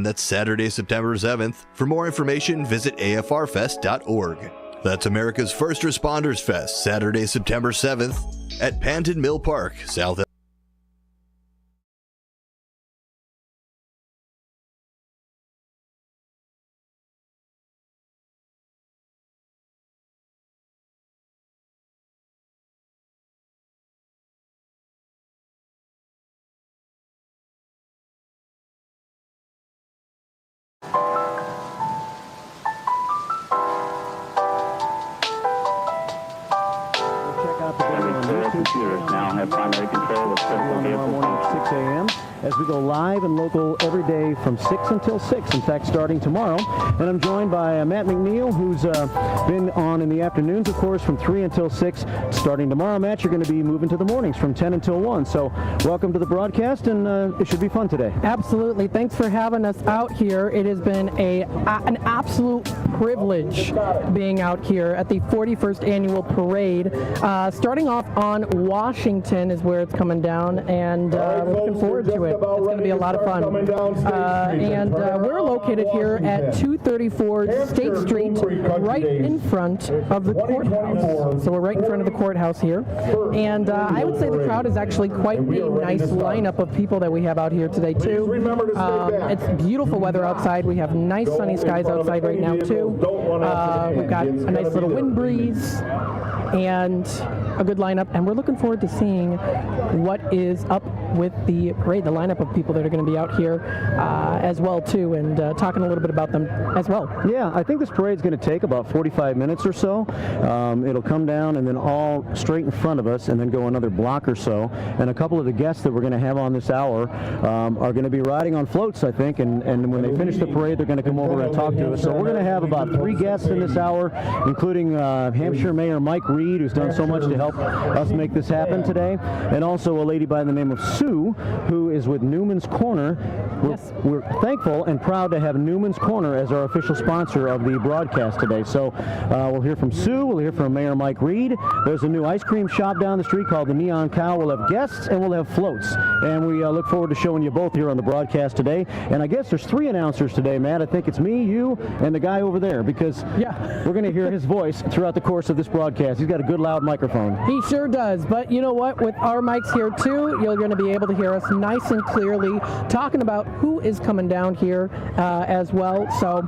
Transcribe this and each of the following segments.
that's Saturday, September 7th. For more information, visit afrfest.org. That's America's First Responders Fest, Saturday, September 7th at Panton Mill Park, South. Now have primary control of critical tomorrow morning at 6 a.m. as we go live and local every day from 6 until 6, in fact, starting tomorrow. And I'm joined by Matt McNeil, who's been on in the afternoons, of course, from 3 until 6. Starting tomorrow, Matt, you're going to be moving to the mornings from 10 until 1. So welcome to the broadcast, and it should be fun today. Absolutely. Thanks for having us out here. It has been an absolute privilege being out here at the 41st Annual Parade. Starting off on Washington is where it's coming down, and we're looking forward to it. It's going to be a lot of fun. And we're located here at 234 State Street, right in front of the courthouse. So we're right in front of the courthouse here. And I would say the crowd is actually quite a nice lineup of people that we have out here today, too. It's beautiful weather outside. We have nice sunny skies outside right now, too. We've got a nice little wind breeze and a good lineup, and we're looking forward to seeing what is up with the parade, the lineup of people that are going to be out here as well too, and talking a little bit about them as well. Yeah, I think this parade's going to take about 45 minutes or so. It'll come down and then all straight in front of us and then go another block or so, and a couple of the guests that we're going to have on this hour are going to be riding on floats, I think, and when they finish the parade, they're going to come over and talk to us. So we're going to have about 3 guests in this hour, including Hampshire Mayor Mike Reed, who's done so much to help us make this happen today, and also a lady by the name of Sue, who is with Newman's Corner. We're thankful and proud to have Newman's Corner as our official sponsor of the broadcast today. So we'll hear from Sue, we'll hear from Mayor Mike Reed. There's a new ice cream shop down the street called the Neon Cow. We'll have guests and we'll have floats. And we look forward to showing you both here on the broadcast today. And I guess there's 3 announcers today, Matt. I think it's me, you, and the guy over there, because we're going to hear his voice throughout the course of this broadcast. He's got a good loud microphone. He sure does. But you know what? With our mics here too, you're going to be able to hear us nice and clearly talking about who is coming down here as well. So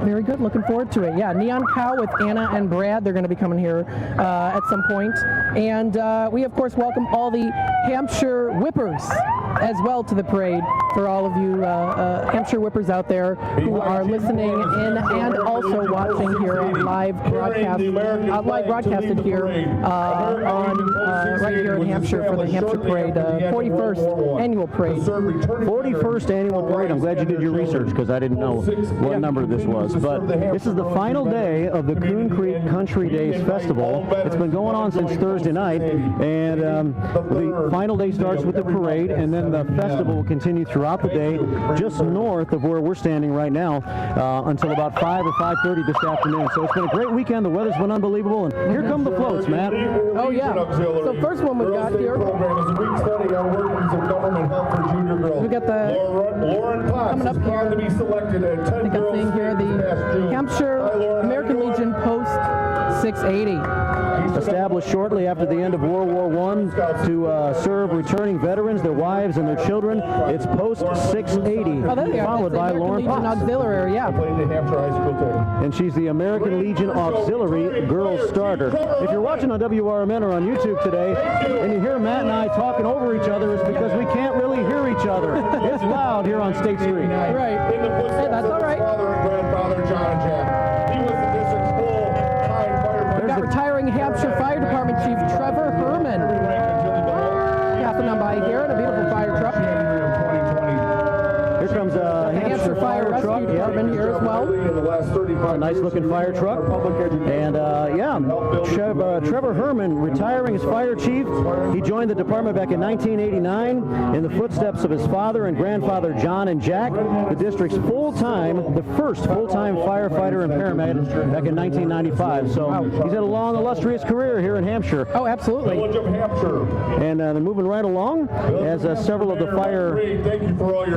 very good. Looking forward to it. Yeah, Neon Cow with Anna and Brad. They're going to be coming here at some point. And we, of course, welcome all the Hampshire Whippers as well to the parade. For all of you Hampshire Whippers out there who are listening in and also watching here on live broadcasted here right here in Hampshire for the Hampshire Parade, 41st Annual Parade. 41st Annual Parade. I'm glad you did your research because I didn't know what number this was. But this is the final day of the Coon Creek Country Days Festival. It's been going on since Thursday night, and the final day starts with the parade, and then the festival will continue throughout the day just north of where we're standing right now until about 5 or 5:30 this afternoon. So it's been a great weekend. The weather's been unbelievable, and here come the floats, Matt. Oh yeah. So first one we got here. We got the coming up here. I think I'm seeing here the Hampshire American Legion Post 680. Established shortly after the end of World War I to serve returning veterans, their wives, and their children. It's Post 680, oh, there they are. followed by Lauren Legion Potts. Auxiliary, yeah. And she's the American Legion Auxiliary Girls Starter. If you're watching on WRMN or on YouTube today, and you hear Matt and I talking over each other, it's because we can't really hear each other. It's loud here on State Street. Right. Hey, that's all right. Father and grandfather John and Jack. He was the district's full-time firefighter. We've got retiring Hampshire Fire Department Chief Trevor Herman passing on by here in a beautiful fire truck. Here comes a Hampshire fire truck. Department here as well. A nice looking fire truck. And Trevor Herman retiring as fire chief. He joined the department back in 1989 in the footsteps of his father and grandfather John and Jack, the district's the first full-time firefighter and paramedic back in 1995. So he's had a long, illustrious career here in Hampshire. Oh, absolutely. Village of Hampshire. And they're moving right along as several of the fire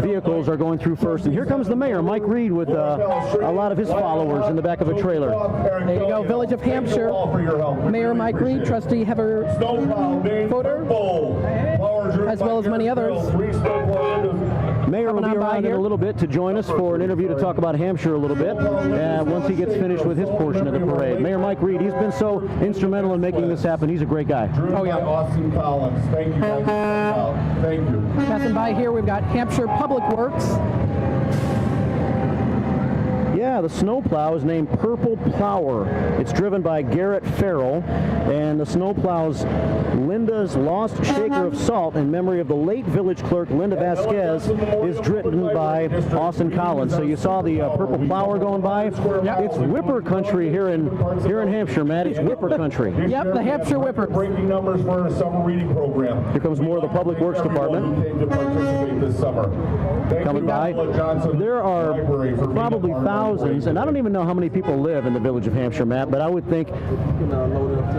vehicles are going going through first. And here comes the mayor, Mike Reed, with a lot of his followers in the back of a trailer. There you go, Village of Hampshire. Mayor Mike Reed, Trustee Heather Fodor, as well as many others. Mayor will be around in a little bit to join us for an interview to talk about Hampshire a little bit once he gets finished with his portion of the parade. Mayor Mike Reed, he's been so instrumental in making this happen. He's a great guy. Oh, yeah. Austin Collins. Thank you. Thank you. Passing by here, we've got Hampshire Public Works. Yeah, the snowplow is named Purple Plower. It's driven by Garrett Farrell, and the snowplow's Linda's Lost Shaker of Salt in memory of the late village clerk Linda Vasquez is driven by Austin Collins. So you saw the Purple Plower going by. It's Whipper country here in Hampshire, Matt. It's Whipper country. Yep, the Hampshire Whippers. Breaking numbers for our summer reading program. Here comes more of the Public Works Department. To participate this summer. Coming by. There are probably thousands, and I don't even know how many people live in the Village of Hampshire, Matt, but I would think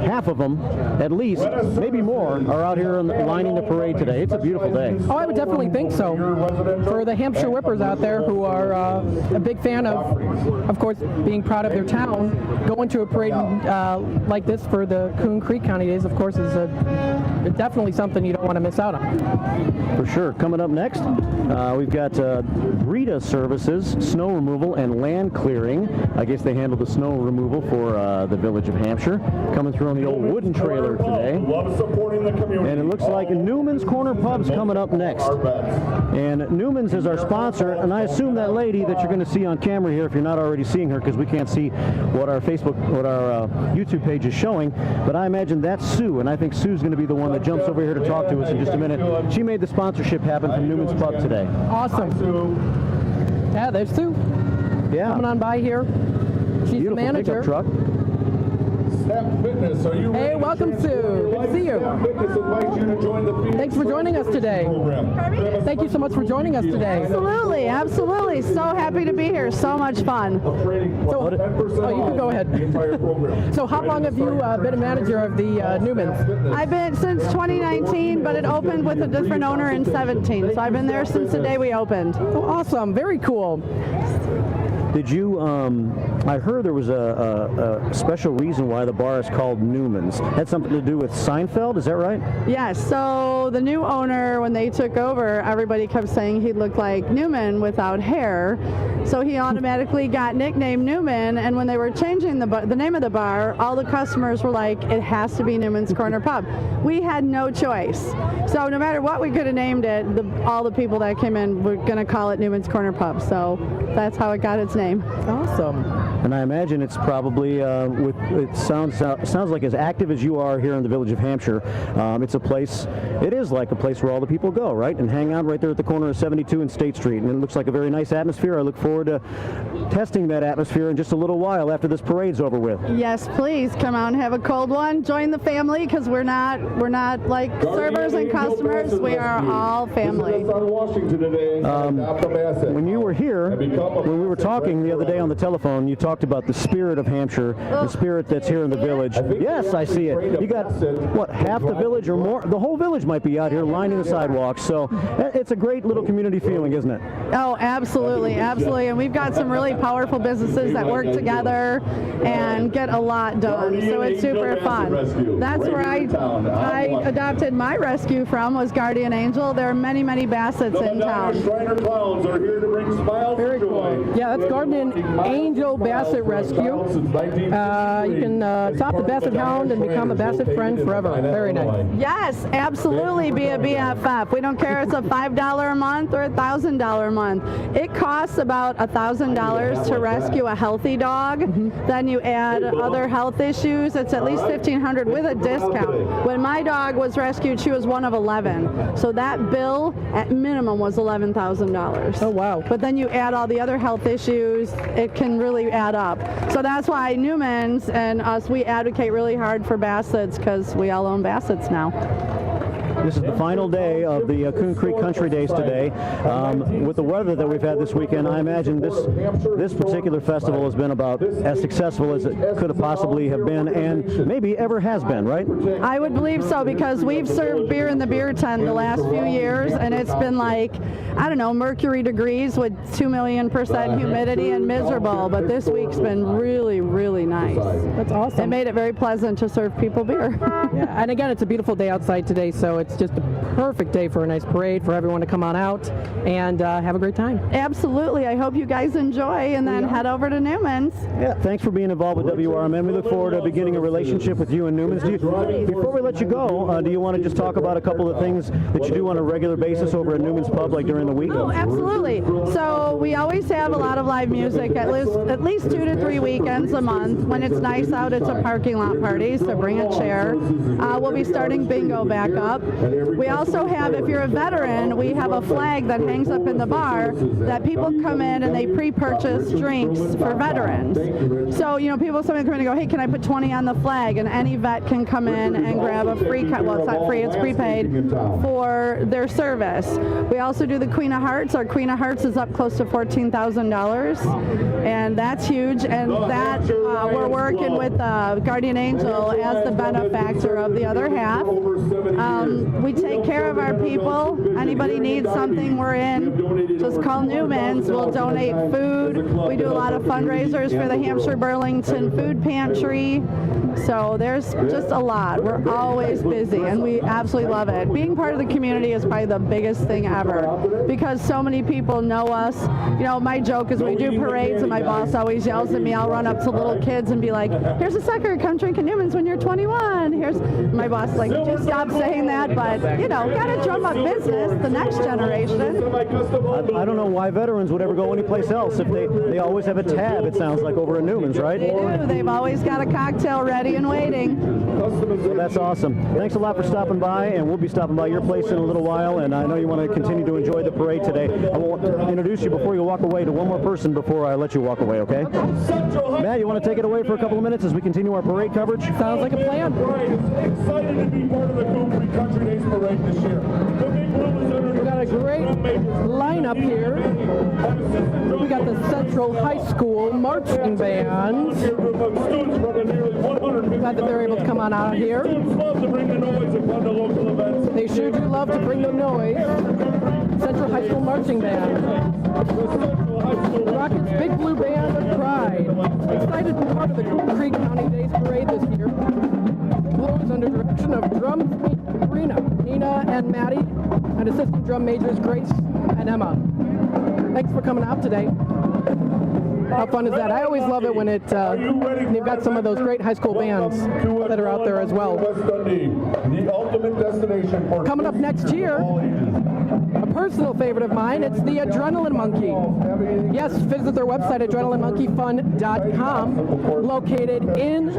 half of them, at least, maybe more, are out here lining the parade today. It's a beautiful day. Oh, I would definitely think so. For the Hampshire Whippers out there who are a big fan of course, being proud of their town, going to a parade like this for the Coon Creek County Days, of course, is definitely something you don't want to miss out on. For sure. Coming up next, we've got Rita Services, snow removal and land clearing. I guess they handle the snow removal for the Village of Hampshire. Coming through on the old wooden trailer today. Love supporting the community. And it looks like Newman's Corner Pub's coming up next. And Newman's is our sponsor, and I assume that lady that you're going to see on camera here, if you're not already seeing her, because we can't see what our YouTube page is showing, but I imagine that's Sue, and I think Sue's going to be the one that jumps over here to talk to us in just a minute. She made the sponsorship happen from Newman's Pub today. Awesome. Yeah, there's Sue. Yeah. Coming on by here. She's Beautiful the manager. pickup truck. Step Fitness, are you Hey, ready? welcome, Sue. Good to see you. Step Fitness invites you to join the Phoenix Thanks for joining us today. program. Thank you so much for joining us today. Absolutely, absolutely. So happy to be here. So much fun. So, you can go ahead. The entire program. So how long have you been a manager of the Newmans? I've been since 2019, but it opened with a different owner in 17. So I've been there since the day we opened. Oh, awesome. Very cool. Did you, I heard there was a special reason why the bar is called Newman's. Had something to do with Seinfeld, is that right? Yes, so the new owner, when they took over, everybody kept saying he looked like Newman without hair. So he automatically got nicknamed Newman, and when they were changing the name of the bar, all the customers were like, it has to be Newman's Corner Pub. We had no choice. So no matter what we could have named it, all the people that came in were going to call it Newman's Corner Pub. So that's how it got its name. Awesome. And I imagine it's probably, it sounds like as active as you are here in the Village of Hampshire, it is like a place where all the people go, right? And hang out right there at the corner of 72 and State Street. And it looks like a very nice atmosphere. I look forward to testing that atmosphere in just a little while after this parade's over with. Yes, please come out and have a cold one. Join the family, because we're not like servers and customers. We are all family. When you were here, when we were talking the other day on the telephone, you talked about the spirit of Hampshire, the spirit that's here in the village. Yes, I see it. You got, what, half the village or more? The whole village might be out here lining the sidewalks. So it's a great little community feeling, isn't it? Oh, absolutely, absolutely. And we've got some really powerful businesses that work together and get a lot done. So it's super fun. That's where I adopted my rescue from, was Guardian Angel. There are many, many Bassets in town. Very cool. Yeah, that's Guardian Angel Basset Rescue. You can adopt a Basset Hound and become a Basset friend forever. Very nice. Yes, absolutely be a BFF. We don't care if it's a $5 a month or $1,000 a month. It costs about $1,000 to rescue a healthy dog. Then you add other health issues. It's at least $1,500 with a discount. When my dog was rescued, she was one of 11. So that bill at minimum was $11,000. Oh, wow. But then you add all the other health issues, it can really add up. So that's why Newman's and us, we advocate really hard for Bassets, because we all own Bassets now. This is the final day of the Coon Creek Country Days today. With the weather that we've had this weekend, I imagine this particular festival has been about as successful as it could have possibly have been, and maybe ever has been, right? I would believe so, because we've served beer in the beer tent the last few years, and it's been like, I don't know, mercury degrees with 2,000,000% humidity and miserable, but this week's been really, really nice. That's awesome. It made it very pleasant to serve people beer. Yeah, and again, it's a beautiful day outside today, so it's just a perfect day for a nice parade for everyone to come on out and have a great time. Absolutely. I hope you guys enjoy, and then head over to Newman's. Yeah, thanks for being involved with WRMN. We look forward to beginning a relationship with you and Newman's. Before we let you go, do you want to just talk about a couple of things that you do on a regular basis over at Newman's Pub, like during the week? Oh, absolutely. So we always have a lot of live music, at least 2 to 3 weekends a month. When it's nice out, it's a parking lot party, so bring a chair. We'll be starting bingo back up. We also have, if you're a veteran, we have a flag that hangs up in the bar that people come in and they pre-purchase drinks for veterans. So, people come in and go, hey, can I put 20 on the flag? And any vet can come in and grab a free, well, it's not free, it's prepaid, for their service. We also do the Queen of Hearts. Our Queen of Hearts is up close to $14,000, and that's huge. And that we're working with Guardian Angel as the benefactor of the other half. We take care of our people. Anybody needs something, we're in. Just call Newman's. We'll donate food. We do a lot of fundraisers for the Hampshire Burlington Food Pantry. So there's just a lot. We're always busy, and we absolutely love it. Being part of the community is probably the biggest thing ever, because so many people know us. My joke is we do parades, and my boss always yells at me. I'll run up to little kids and be like, here's a sucker, come drink at Newman's when you're 21. My boss is like, just stop saying that, but, gotta drum up business, the next generation. I don't know why veterans would ever go anyplace else if they always have a tab, it sounds like, over at Newman's, right? They do. They've always got a cocktail ready and waiting. That's awesome. Thanks a lot for stopping by, and we'll be stopping by your place in a little while, and I know you want to continue to enjoy the parade today. I will introduce you before you walk away to one more person before I let you walk away, okay? Matt, you want to take it away for a couple of minutes as we continue our parade coverage? Sounds like a plan. Excited to be part of the Coon Creek Country Days parade this year. We got a great lineup here. We got the Central High School marching band. Glad that they're able to come on out here. They sure do love to bring the noise. Central High School marching band. Rocket's Big Blue Band of Pride. Excited to be part of the Coon Creek County Days parade this year. Flows under direction of drum Sabrina, Nina, and Maddie, and assistant drum majors Grace and Emma. Thanks for coming out today. How fun is that? I always love it when you've got some of those great high school bands that are out there as well. Coming up next year, a personal favorite of mine, it's the Adrenaline Monkey. Yes, visit their website, adrenalinemonkeyfun.com, located in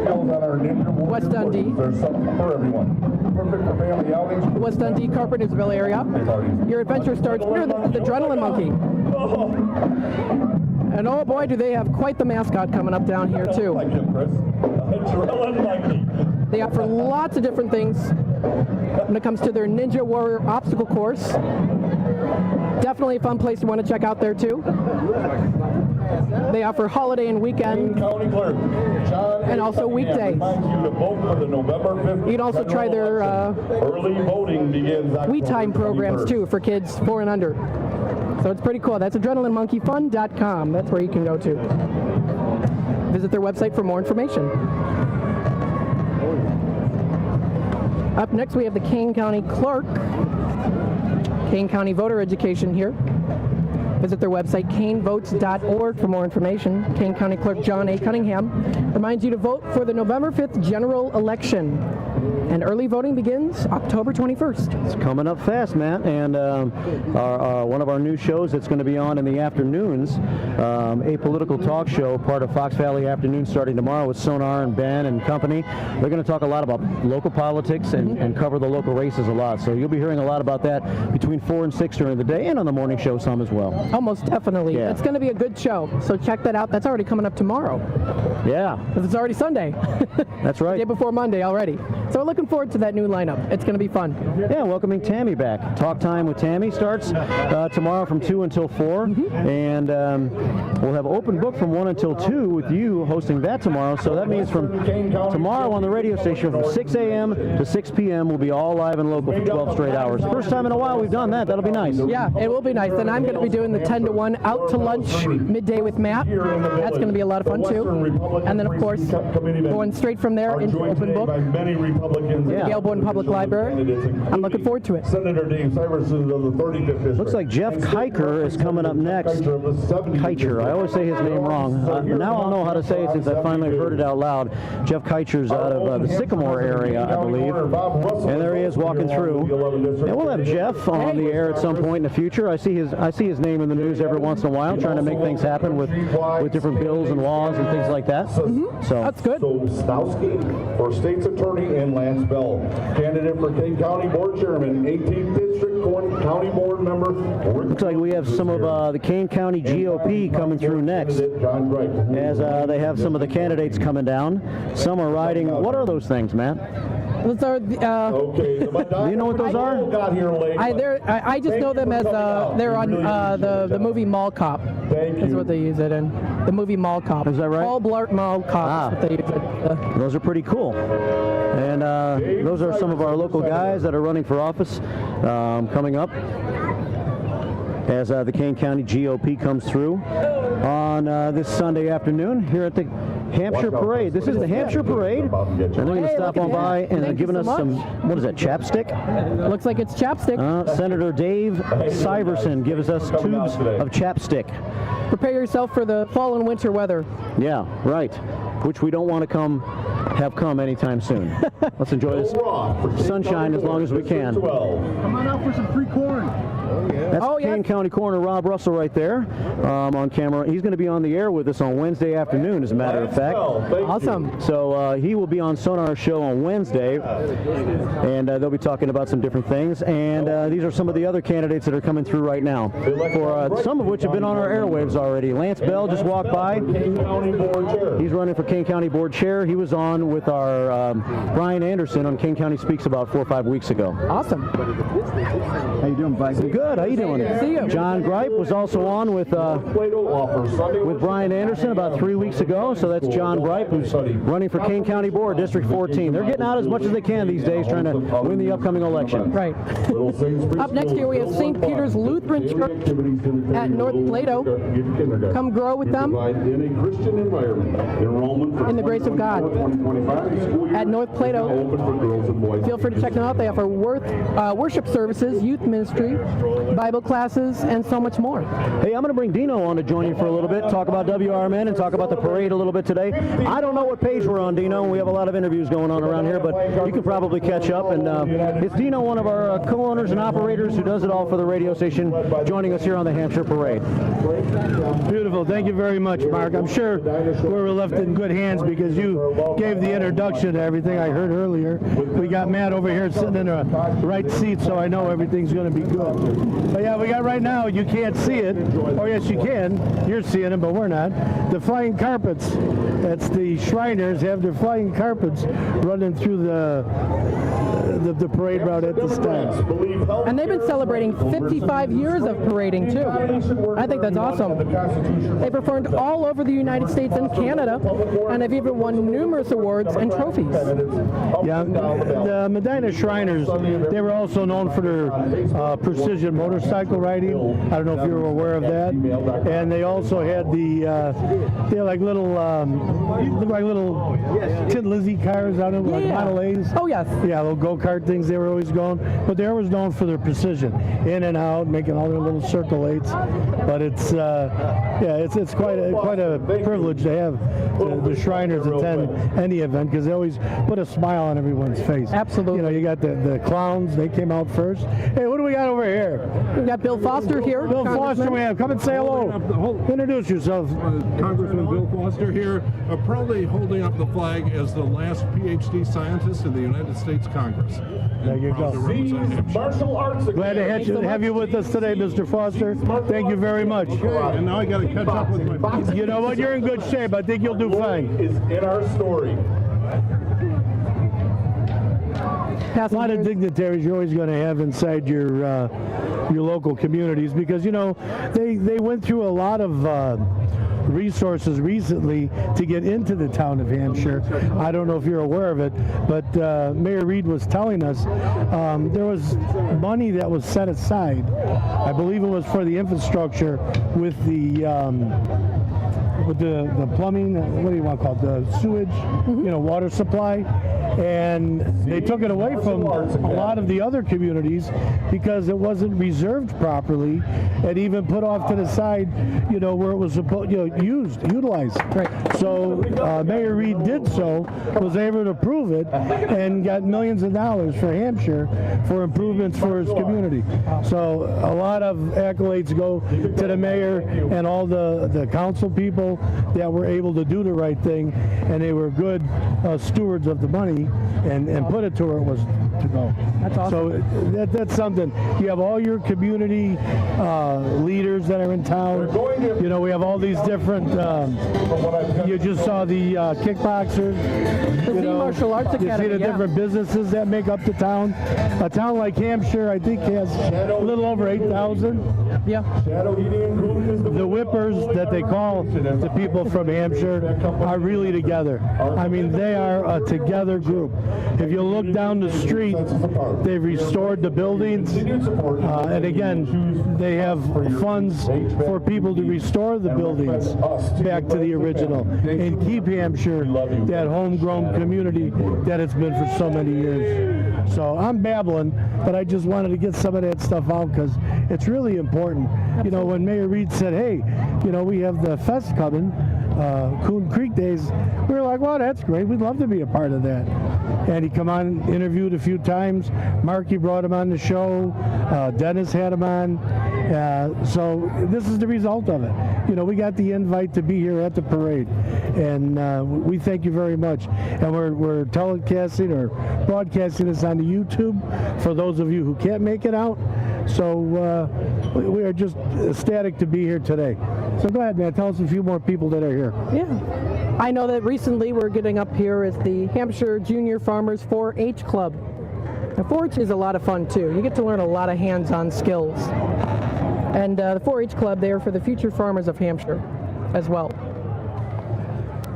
West Dundee. West Dundee, Carpentersville area. Your adventure starts here with the Adrenaline Monkey. And oh boy, do they have quite the mascot coming up down here too. They offer lots of different things when it comes to their Ninja Warrior obstacle course. Definitely a fun place you want to check out there too. They offer holiday and weekend and also weekdays. You can also try their We Time programs too for kids 4 and under. So it's pretty cool. That's adrenalinemonkeyfun.com. That's where you can go to. Visit their website for more information. Up next, we have the Kane County Clerk. Kane County voter education here. Visit their website, kanevotes.org, for more information. Kane County Clerk John A. Cunningham reminds you to vote for the November 5th general election. And early voting begins October 21st. It's coming up fast, Matt, and one of our new shows that's going to be on in the afternoons, a political talk show, part of Fox Valley Afternoon, starting tomorrow with Sonar and Ben and company. They're going to talk a lot about local politics and cover the local races a lot. So you'll be hearing a lot about that between 4 and 6 during the day, and on the morning show some as well. Almost definitely. Yeah. It's going to be a good show, so check that out. That's already coming up tomorrow. Yeah. Because it's already Sunday. That's right. The day before Monday already. So we're looking looking forward to that new lineup. It's going to be fun. Yeah, welcoming Tammy back. Talk Time with Tammy starts tomorrow from 2 until 4, and we'll have open book from 1 until 2 with you hosting that tomorrow. So that means from tomorrow on the radio station from 6 a.m. to 6 p.m. we'll be all live and local for 12 straight hours. First time in a while we've done that. That'll be nice. Yeah, it will be nice. And I'm going to be doing the 10 to 1 out to lunch midday with Matt. That's going to be a lot of fun too. And then of course going straight from there into open book. Yeah. Gale Boyden Public Library. I'm looking forward to it. Senator Dave Syverson of the 35th District. Looks like Jeff Kiker is coming up next. Kicher. I always say his name wrong. Now I'll know how to say it since I finally heard it out loud. Jeff Kicher's out of the Sycamore area, I believe. And there he is walking through. And we'll have Jeff on the air at some point in the future. I see his name in the news every once in a while, trying to make things happen with different bills and laws and things like that. So that's good. So Stowski for State's Attorney and Lance Bell, candidate for Kane County Board Chairman, 18th District County Board Member. Looks like we have some of the Kane County GOP coming through next, as they have some of the candidates coming down. Some are riding. What are those things, Matt? Those are Do you know what those are? I just know them as they're on the movie Mall Cop. That's what they use it in. The movie Mall Cop. Is that right? Paul Blart Mall Cop. That's what they use it. Those are pretty cool. And those are some of our local guys that are running for office coming up as the Kane County GOP comes through on this Sunday afternoon here at the Hampshire Parade. This is the Hampshire Parade, and they're going to stop on by and they're giving us some, what is that, chapstick? Looks like it's chapstick. Senator Dave Syverson gives us tubes of chapstick. Prepare yourself for the fall and winter weather. Yeah, right, which we don't want to have come anytime soon. Let's enjoy this sunshine as long as we can. Come on out for some free corn. That's Kane County Coroner Rob Russell right there on camera. He's going to be on the air with us on Wednesday afternoon, as a matter of fact. Awesome. So he will be on Sonar's show on Wednesday, and they'll be talking about some different things. And these are some of the other candidates that are coming through right now, for some of which have been on our airwaves already. Lance Bell just walked by. He's running for Kane County Board Chair. He was on with our Brian Anderson on Kane County Speaks about 4 or 5 weeks ago. Awesome. How you doing, Mike? Good. How you doing? See you. John Gripe was also on with Brian Anderson about 3 weeks ago. So that's John Gripe, who's running for Kane County Board, District 14. They're getting out as much as they can these days, trying to win the upcoming election. Right. Up next here we have St. Peter's Lutheran Church at North Plato. Come grow with them in the grace of God at North Plato. Feel free to check them out. They offer worship services, youth ministry, Bible classes, and so much more. Hey, I'm going to bring Dino on to join you for a little bit, talk about WRMN and talk about the parade a little bit today. I don't know what page we're on, Dino. We have a lot of interviews going on around here, but you can probably catch up. And it's Dino, one of our co-owners and operators who does it all for the radio station, joining us here on the Hampshire Parade. Beautiful. Thank you very much, Mark. I'm sure we were left in good hands because you gave the introduction to everything I heard earlier. We got Matt over here sitting in the right seat, so I know everything's going to be good. But yeah, we got right now, you can't see it. Oh, yes, you can. You're seeing it, but we're not. The flying carpets. That's the Shriners have their flying carpets running through the parade route at this time. And they've been celebrating 55 years of parading, too. I think that's awesome. They performed all over the United States and Canada, and have even won numerous awards and trophies. Yeah, the Medina Shriners, they were also known for their precision motorcycle riding. I don't know if you were aware of that. And they also had they had like little Tin Lizzie cars out of like Model A's. Oh, yes. Yeah, little go-kart things, they were always going. But they were always known for their precision, in and out, making all their little circle eights. But it's it's quite a privilege to have the Shriners attend any event, because they always put a smile on everyone's face. Absolutely. You know, you got the clowns, they came out first. Hey, what do we got over here? We've got Bill Foster here. Bill Foster, we have. Come and say hello. Introduce yourself. Congressman Bill Foster here, proudly holding up the flag as the last PhD scientist in the United States Congress. There you go. Martial arts. Glad to have you with us today, Mr. Foster. Thank you very much. And now I got to catch up with my feet. You know what? You're in good shape. I think you'll do fine. Is in our story. A lot of dignitaries you're always going to have inside your local communities, because they went through a lot of resources recently to get into the town of Hampshire. I don't know if you're aware of it, but Mayor Reed was telling us there was money that was set aside. I believe it was for the infrastructure with the plumbing, what do you want to call it, the sewage, water supply. And they took it away from a lot of the other communities because it wasn't reserved properly and even put off to the side, where it was supposed, utilized. Right. So Mayor Reed did so, was able to prove it, and got millions of dollars for Hampshire for improvements for his community. So a lot of accolades go to the mayor and all the council people that were able to do the right thing, and they were good stewards of the money and put it to where it was to go. That's awesome. So that's something. You have all your community leaders that are in town. We have all these different, you just saw the kickboxers. The Martial Arts Academy. You see the different businesses that make up the town. A town like Hampshire, I think, has a little over 8,000. Yeah. The whippers that they call the people from Hampshire are really together. I mean, they are a together group. If you look down the street, they've restored the buildings, and again, they have funds for people to restore the buildings back to the original and keep Hampshire that homegrown community that it's been for so many years. So I'm babbling, but I just wanted to get some of that stuff out because it's really important. When Mayor Reed said, hey, we have the fest coming, Coon Creek Days, we were like, well, that's great. We'd love to be a part of that. And he come on, interviewed a few times. Marky brought him on the show. Dennis had him on. So this is the result of it. We got the invite to be here at the parade. And we thank you very much. And we're telecasting or broadcasting this on the YouTube for those of you who can't make it out. So we are just ecstatic to be here today. So go ahead, man. Tell us a few more people that are here. Yeah. I know that recently we're getting up here is the Hampshire Junior Farmers 4-H Club. Now 4-H is a lot of fun too. You get to learn a lot of hands-on skills. And the 4-H Club, they are for the future farmers of Hampshire as well.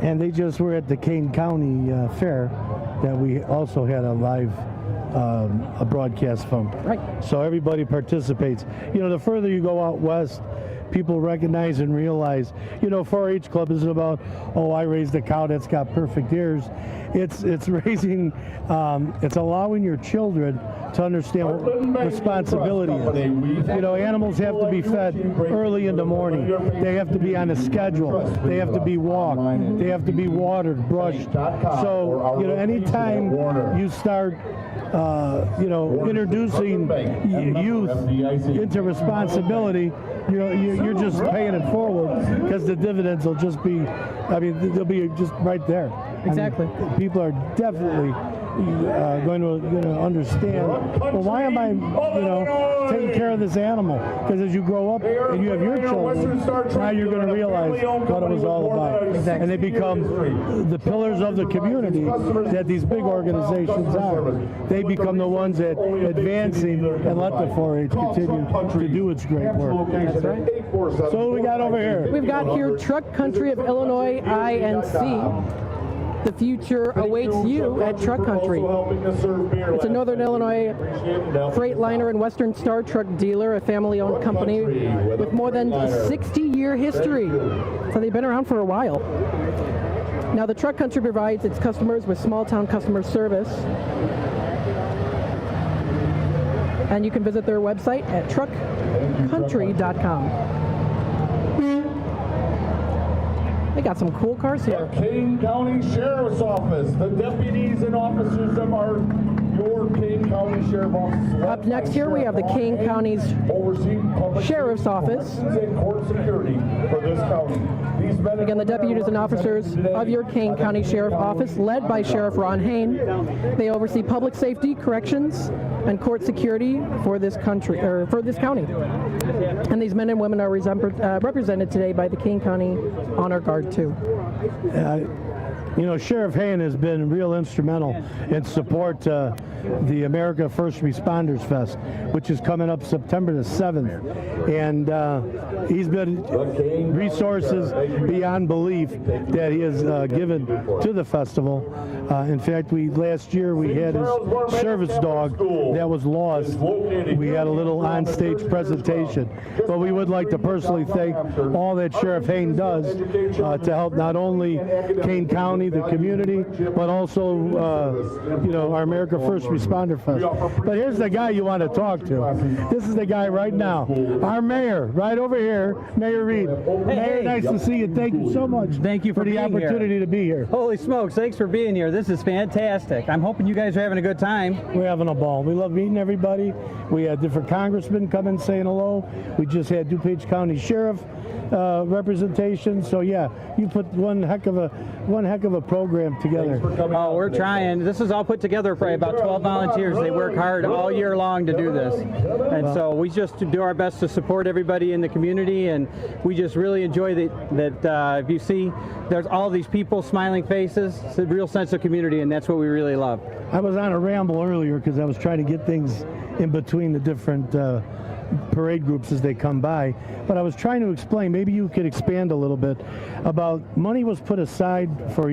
And they just were at the Kane County Fair that we also had a live a broadcast from. Right. So everybody participates. The further you go out west, people recognize and realize, 4-H Club isn't about, I raised a cow that's got perfect ears. It's raising, it's allowing your children to understand what responsibility is. Animals have to be fed early in the morning. They have to be on a schedule. They have to be walked. They have to be watered, brushed. So, anytime you start introducing youth into responsibility, you're just paying it forward because the dividends will just be, they'll be just right there. Exactly. People are definitely going to understand, well, why am I, taking care of this animal? Because as you grow up and you have your children, now you're going to realize what it was all about. Exactly. And they become the pillars of the community that these big organizations are. They become the ones that advancing and let the 4-H continue to do its great work. That's right. So what we got over here? We've got here Truck Country of Illinois INC. The future awaits you at Truck Country. It's a Northern Illinois Freightliner and Western Star Truck dealer, a family-owned company with more than 60-year history. So they've been around for a while. Now the Truck Country provides its customers with small-town customer service. And you can visit their website at truckcountry.com. They got some cool cars here. The Kane County Sheriff's Office. The deputies and officers of your Kane County Sheriff's Office. Up next here we have the Kane County's Sheriff's Office. And court security for this county. Again, the deputies and officers of your Kane County Sheriff's Office, led by Sheriff Ron Hain. They oversee public safety, corrections, and court security for this country, or for this county. And these men and women are represented today by the Kane County Honor Guard too. You know, Sheriff Hain has been real instrumental in support to the America First Responders Fest, which is coming up September the 7th. And he's been resources beyond belief that he has given to the festival. In fact, last year we had his service dog that was lost. We had a little on-stage presentation. But we would like to personally thank all that Sheriff Hain does to help not only Kane County, the community, but also, you know, our America First Responder Fest. But here's the guy you want to talk to. This is the guy right now, our mayor, right over here, Mayor Reed. Mayor, nice to see you. Thank you so much. Thank you for the opportunity to be here. Holy smokes, thanks for being here. This is fantastic. I'm hoping you guys are having a good time. We're having a ball. We love meeting everybody. We had different congressmen come in saying hello. We just had DuPage County Sheriff representation. So yeah, you put one heck of a program together. Oh, we're trying. This is all put together by about 12 volunteers. They work hard all year long to do this, and so we just do our best to support everybody in the community. And we just really enjoy that. If you see, there's all these people, smiling faces. It's a real sense of community, and that's what we really love. I was on a ramble earlier because I was trying to get things in between the different parade groups as they come by, but I was trying to explain, maybe you could expand a little bit about money was put aside for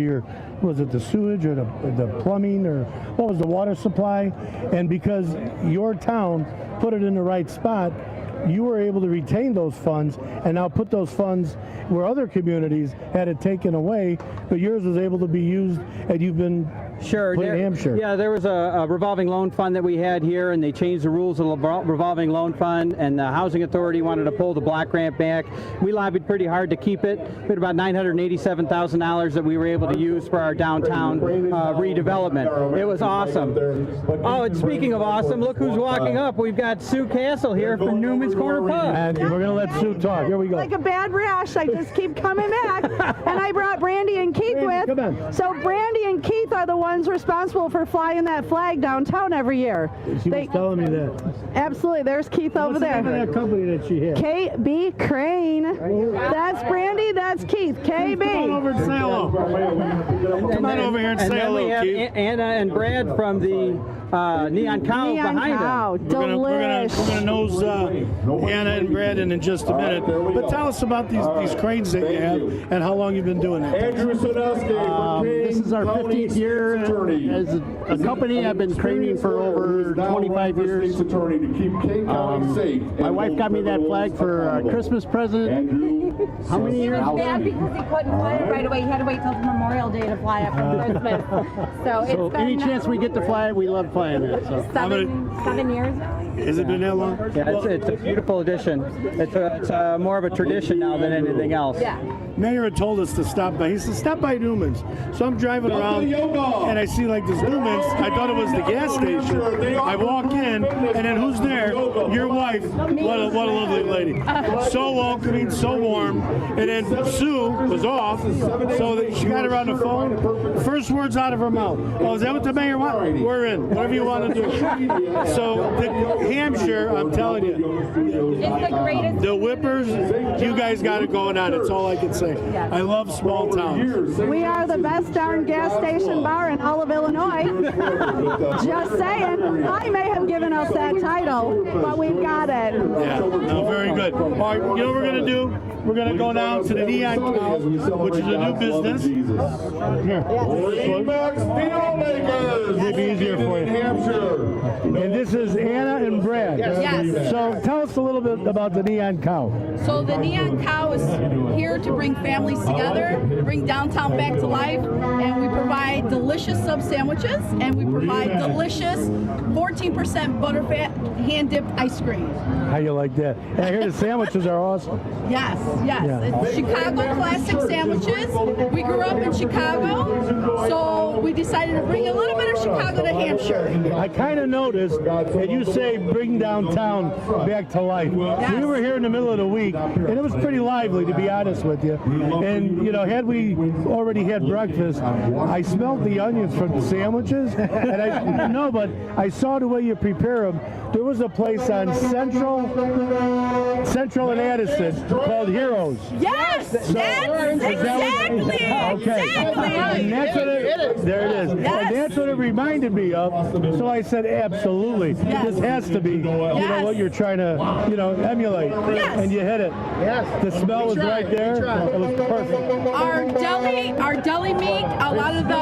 was it the sewage or the plumbing, or what was the water supply, and because your town put it in the right spot, you were able to retain those funds and now put those funds where other communities had it taken away, but yours was able to be used, and you've been Sure. put in Hampshire. Yeah, there was a revolving loan fund that we had here, and they changed the rules of the revolving loan fund, and the Housing Authority wanted to pull the block grant back. We lobbied pretty hard to keep it. We had about $987,000 that we were able to use for our downtown redevelopment. It was awesome. Oh, and speaking of awesome, look who's walking up. We've got Sue Castle here from Newman's Corner Pub. And we're going to let Sue talk. Here we go. Like a bad rash, I just keep coming back. And I brought Brandy and Keith with. Come on. So Brandy and Keith are the ones responsible for flying that flag downtown every year. She was telling me that. Absolutely. There's Keith over What's the there. name of that company that she had? KB Crane. That's Brandy, that's Keith. KB. Come on over and say hello. Come on over here and say hello, we have Keith. Anna and Brad from the Neon Cow Neon behind Cow. them. We're gonna nose Anna and Brandon in just a minute. But tell us about these cranes that you have and how long you've been doing it. Andrew Sadowski. This is our 15th year as a company. I've been craning for over 25 years. My wife got me that flag for a Christmas present. How many years? It was bad because he couldn't fly it right away. He had to wait till Memorial Day to fly it for Christmas. So it's been any chance we get to fly it, we love flying it. So. 7 years now. Has it been that long? Yeah, it's a beautiful addition. It's more of a tradition now than anything else. Yeah. Mayor had told us to stop by. He said, stop by Newman's. So I'm driving around and I see like this Newman's. I thought it was the gas station. I walk in and then who's there? Your wife. What a lovely lady. So welcoming, so warm. And then Sue was off, so that she got her on the phone. First words out of her mouth. Oh, is that what the mayor wants? We're in. Whatever you want to do. So Hampshire, I'm telling you. It's the greatest. The Whippers, you guys got it going on. That's all I can say. I love small towns. We are the best darn gas station bar in all of Illinois. Just saying. I may have given us that title, but we've got it. Yeah, no, very good. All right, you know what we're going to do? We're going to go down to the Neon Cow, which is a new business. Here. It'll be easier for you. And this is Anna and Brad. Yes. So tell us a little bit about the Neon Cow. So the Neon Cow is here to bring families together, bring downtown back to life, and we provide delicious sub sandwiches, and we provide delicious 14% butterfat hand-dipped ice cream. How you like that? And I hear the sandwiches are awesome. Yes. Yeah. It's Chicago classic sandwiches. We grew up in Chicago, so we decided to bring a little bit of Chicago to Hampshire. I kind of noticed that you say bring downtown back to life. Yes. We were here in the middle of the week, and it was pretty lively, to be honest with you. And, you know, had we already had breakfast, I smelled the onions from the sandwiches, and but I saw the way you prepare them. There was a place on Central and Addison called Heroes. Yes, that's exactly. Okay. And that's what there it is. Yes. And that's what it reminded me of. So I said, absolutely. Yes. This has to be, you know, what you're trying to, you know, emulate. Yes. And you hit it. Yes. The smell was right there. It was perfect. Our deli meat, a lot of the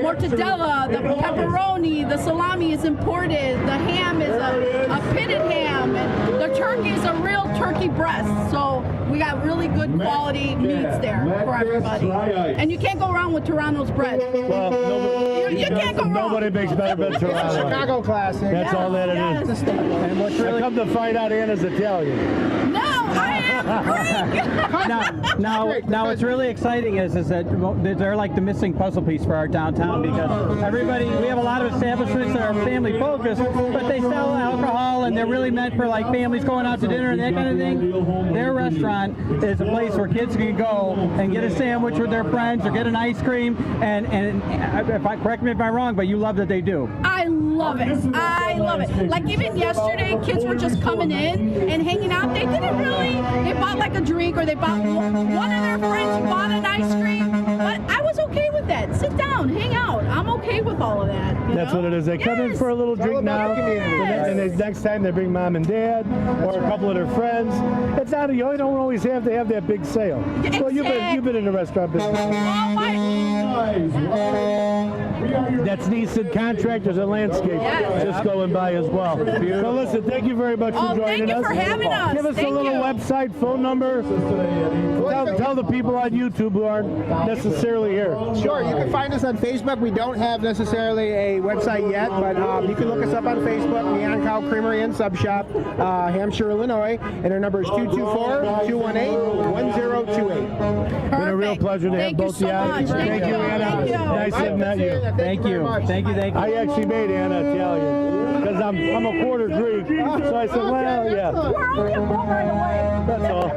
mortadella, the pepperoni, the salami is imported. The ham is a pitted ham. And the turkey is a real turkey breast. So we got really good quality meats there for everybody. And you can't go wrong with Toronto's bread. Well, you can't go wrong. nobody makes better than Toronto. Chicago classic. That's all that it is. And what's really I come to find out Anna's Italian. No, I am Greek. now what's really exciting is that they're like the missing puzzle piece for our downtown, because we have a lot of establishments that are family focused, but they sell alcohol and they're really meant for like families going out to dinner and that kind of thing. Their restaurant is a place where kids can go and get a sandwich with their friends or get an ice cream, and correct me if I'm wrong, but you love that they do. I love it. I love it. Like even yesterday, kids were just coming in and hanging out. They didn't really, they bought like a drink, or they bought, one of their friends bought an ice cream, but I was okay with that. Sit down, hang out. I'm okay with all of that. That's what it is. They come in for a little drink now, and then next time they bring mom and dad or a couple of their friends. It's not, you don't always have to have that big sale. Well, you've been in the restaurant business. That's Neeson Contractors and Landscape just going by as well. So listen, thank you very much for joining us. Thank you for having us. Give us a little website, phone number. Tell the people on YouTube who aren't necessarily here. Sure, you can find us on Facebook. We don't have necessarily a website yet, but you can look us up on Facebook, Neon Cow Creamery and Sub Shop, Hampshire, Illinois, and our number is 224-218-1028. Been a real pleasure to have both of you out. Thank you, Anna. Nice to meet you. Thank you. I actually made Anna Italian because I'm a quarter Greek, so I said, well, yeah. That's all.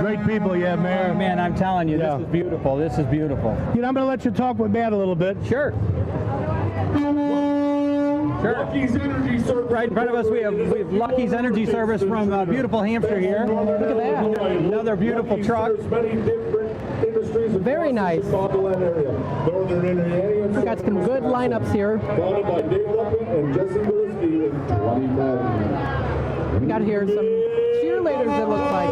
Great people you have, Mayor. Man, I'm telling you, this is beautiful. This is beautiful. You know, I'm going to let you talk with Matt a little bit. Sure. Lucky's Energy Service. Right in front of us, we have Lucky's Energy Service from beautiful Hampshire here. Look at that. Another beautiful truck. Very nice. We've got some good lineups here. Followed by Dave Luckman and Jesse Gillespie in 20,000. We got here some cheerleaders, it looks like.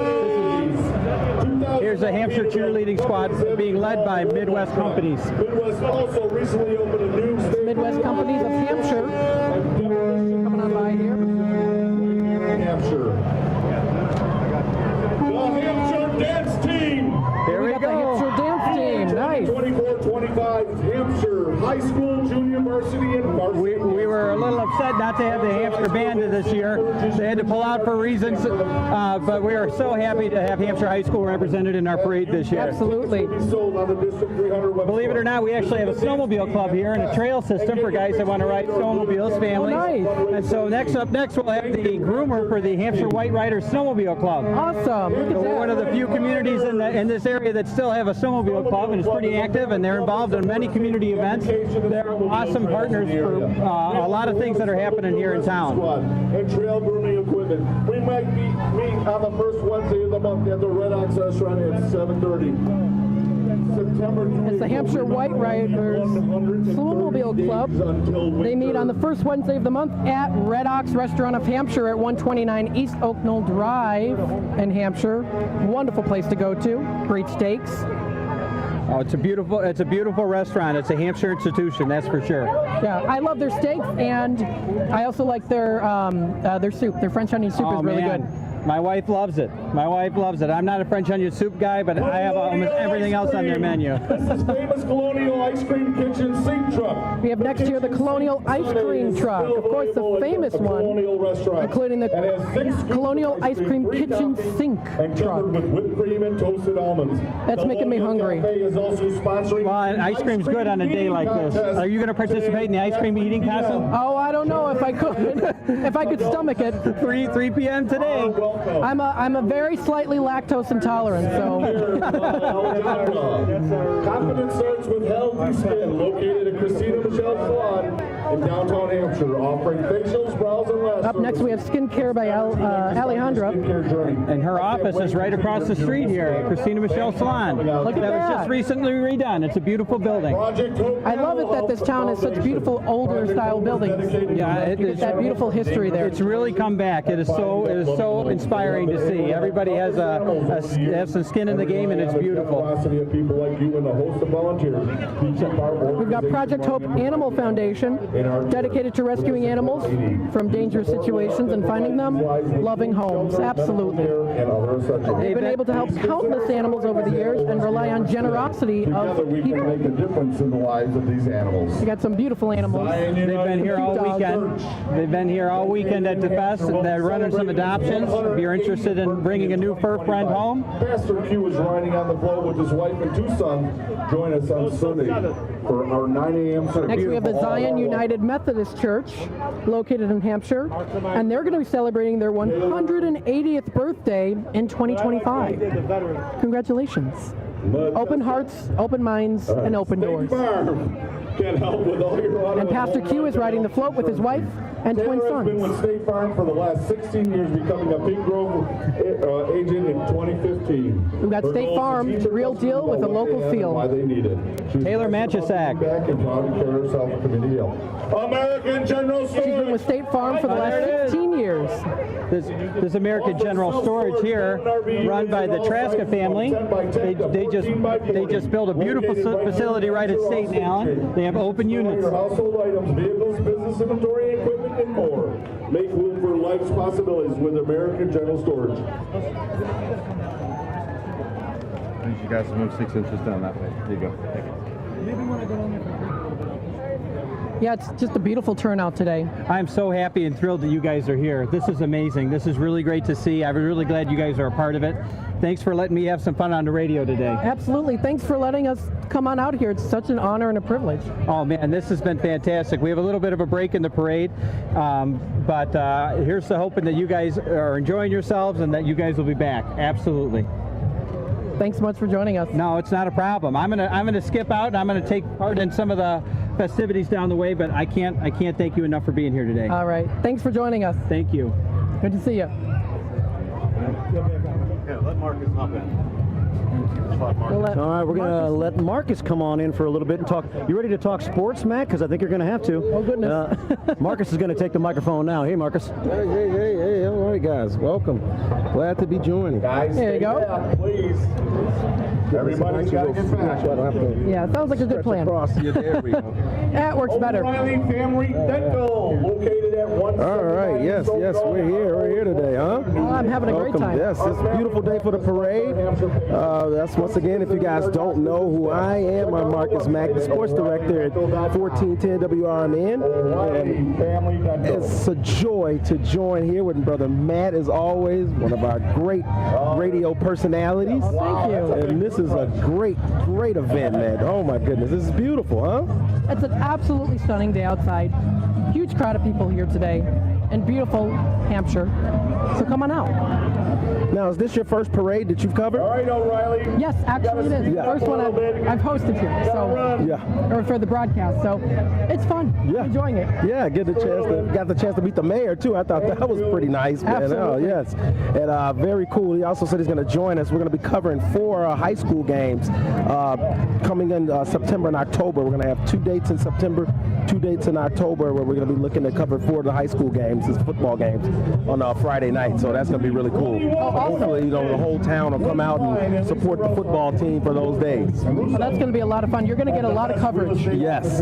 Here's a Hampshire cheerleading squad being led by Midwest Companies. Midwest also recently opened a new Midwest Companies of Hampshire. Coming on by here. Hampshire. The Hampshire Dance Team. Here we got go. the Hampshire Dance Team. Nice. 24-25 Hampshire High School, Junior Varsity, and Varsity. We were a little upset not to have the Hampshire band this year. They had to pull out for reasons, but we are so happy to have Hampshire High School represented in our parade this year. Absolutely. Believe it or not, we actually have a snowmobile club here and a trail system for guys that want to ride snowmobiles, families. Oh, nice. And so next we'll have the groomer for the Hampshire White Riders Snowmobile Club. Awesome. Look at So we're that. one of the few communities in this area that still have a snowmobile club, and it's pretty active, and they're involved in many community events. They're awesome partners for a lot of things that are happening here in town. And trail grooming equipment. We might meet on the first Wednesday of the month at the Red Ox Restaurant at 7:30. It's the Hampshire White Riders Snowmobile Club. They meet on the first Wednesday of the month at Red Ox Restaurant of Hampshire at 129 East Oak Knoll Drive in Hampshire. Wonderful place to go to. Great steaks. Oh, it's a beautiful restaurant. It's a Hampshire institution, that's for sure. Yeah, I love their steaks, and I also like their soup. Their French onion soup is really good. My wife loves it. I'm not a French onion soup guy, but I have almost everything else on their menu. This is famous Colonial Ice Cream Kitchen Sink Truck. We have next here the Colonial Ice Cream Truck. Of course, the famous one, including the Colonial Ice Cream Kitchen Sink Truck. With whipped cream and toasted almonds. That's making me hungry. Is also sponsoring. Well, ice cream's good on a day like this. Are you going to participate in the ice cream eating contest? Oh, I don't know if I could. If I could stomach it. 3 p.m. today. I'm a very slightly lactose intolerant, so. Confidence starts with healthy skin, located at Christina Michelle's Salon. in downtown Hampshire, offering facials, brows, and lash. Up next, we have skincare by Alejandra. And her office is right across the street here at Christina Michelle Salon. Look at that was just recently redone. It's a beautiful building. I love it that this town has such beautiful older style buildings. Yeah, it is that beautiful history there. It's really come back. It is so inspiring to see. Everybody has has some skin in the game, and it's beautiful. We've got Project Hope Animal Foundation, dedicated to rescuing animals from dangerous situations and finding them loving homes. Absolutely. They've been able to help countless animals over the years and rely on generosity of people. Make a difference in the lives of these animals. We got some beautiful animals. They've been here all weekend. They've been here all weekend at the fest. They're running some adoptions. If you're interested in bringing a new fur friend home. Pastor Q is riding on the float with his wife and 2 sons. Join us on Sunday for our 9 a.m. service. Next we have the Zion United Methodist Church, located in Hampshire, and they're going to be celebrating their 180th birthday in 2025. Congratulations. Open hearts, open minds, and open doors. Can help with all your and Pastor Q is riding the float with his wife and twin Taylor sons. has been with State Farm for the last 16 years, becoming a Pink Grove agent in 2015. We've got State Farm, real deal with a local feel. Why they need it. Taylor Manchisak. Back and proud to carry herself a community hill. American General Storage. She's been with State Farm for the last 15 years. This American General Storage here, run by the Traska family. They just built a beautiful facility right at State and Allen. They have open units. Household items, vehicles, business inventory, equipment, and more. Make room for life's possibilities with American General Storage. I need you guys to move 6 inches down that way. There you go. Thank you. Yeah, it's just a beautiful turnout today. I'm so happy and thrilled that you guys are here. This is amazing. This is really great to see. I'm really glad you guys are a part of it. Thanks for letting me have some fun on the radio today. Absolutely. Thanks for letting us come on out here. It's such an honor and a privilege. Oh, man, this has been fantastic. We have a little bit of a break in the parade, but here's the hoping that you guys are enjoying yourselves and that you guys will be back. Absolutely. Thanks so much for joining us. No, it's not a problem. I'm gonna skip out and I'm gonna take part in some of the festivities down the way, but I can't thank you enough for being here today. All right. Thanks for joining us. Thank you. Good to see you. Yeah, let Marcus hop in. All right, we're going to let Marcus come on in for a little bit and talk. You ready to talk sports, Matt? Because I think you're going to have to. Oh, goodness. Marcus is going to take the microphone now. Hey, Marcus. Hey. All right, guys. Welcome. Glad to be joining. Guys, there you go. Down, please. Everybody's got to get back. Yeah, it sounds like a good plan. There we go. That works better. O'Reilly Family Dental, located at 179. All right, yes, we're here today, huh? Oh, I'm having a great time. Yes, it's a beautiful day for the parade. That's once again, if you guys don't know who I am, I'm Marcus Mack, the sports director at 1410 WRMN. And it's a joy to join here with Brother Matt, as always, one of our great radio personalities. Thank you. And this is a great event, man. Oh my goodness, this is beautiful, huh? It's an absolutely stunning day outside. Huge crowd of people here today in beautiful Hampshire. So come on out. Now, is this your first parade that you've covered? All right, O'Reilly. Yes, actually it is. Yeah. First one I've hosted here, so or for the broadcast. So it's fun. Yeah. I'm enjoying it. Yeah, got the chance to meet the mayor too. I thought that was pretty nice, man. Absolutely. Oh, yes, and very cool. He also said he's going to join us. We're going to be covering 4 high school games coming in September and October. We're going to have 2 dates in September, 2 dates in October, where we're going to be looking to cover 4 of the high school games, these football games, on Friday night. So that's going to be really cool. Hopefully, the whole town will come out and support the football team for those days. Well, that's going to be a lot of fun. You're going to get a lot of coverage. Yes,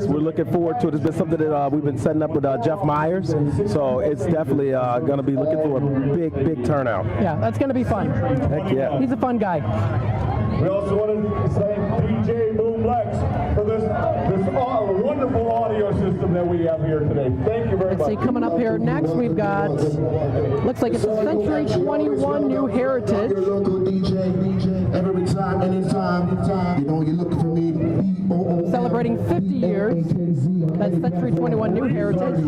we're looking forward to it. It's been something that we've been setting up with Jeff Myers, so it's definitely going to be looking for a big turnout. Yeah, that's going to be fun. Heck yeah. He's a fun guy. We also want to thank DJ Boom Lex for this wonderful audio system that we have here today. Thank you very much. Let's see, coming up here next, we've got, looks like it's a Century 21 New Heritage. Your local DJ, every time, anytime, you know, you're looking for me. Celebrating 50 years. That's Century 21 New Heritage.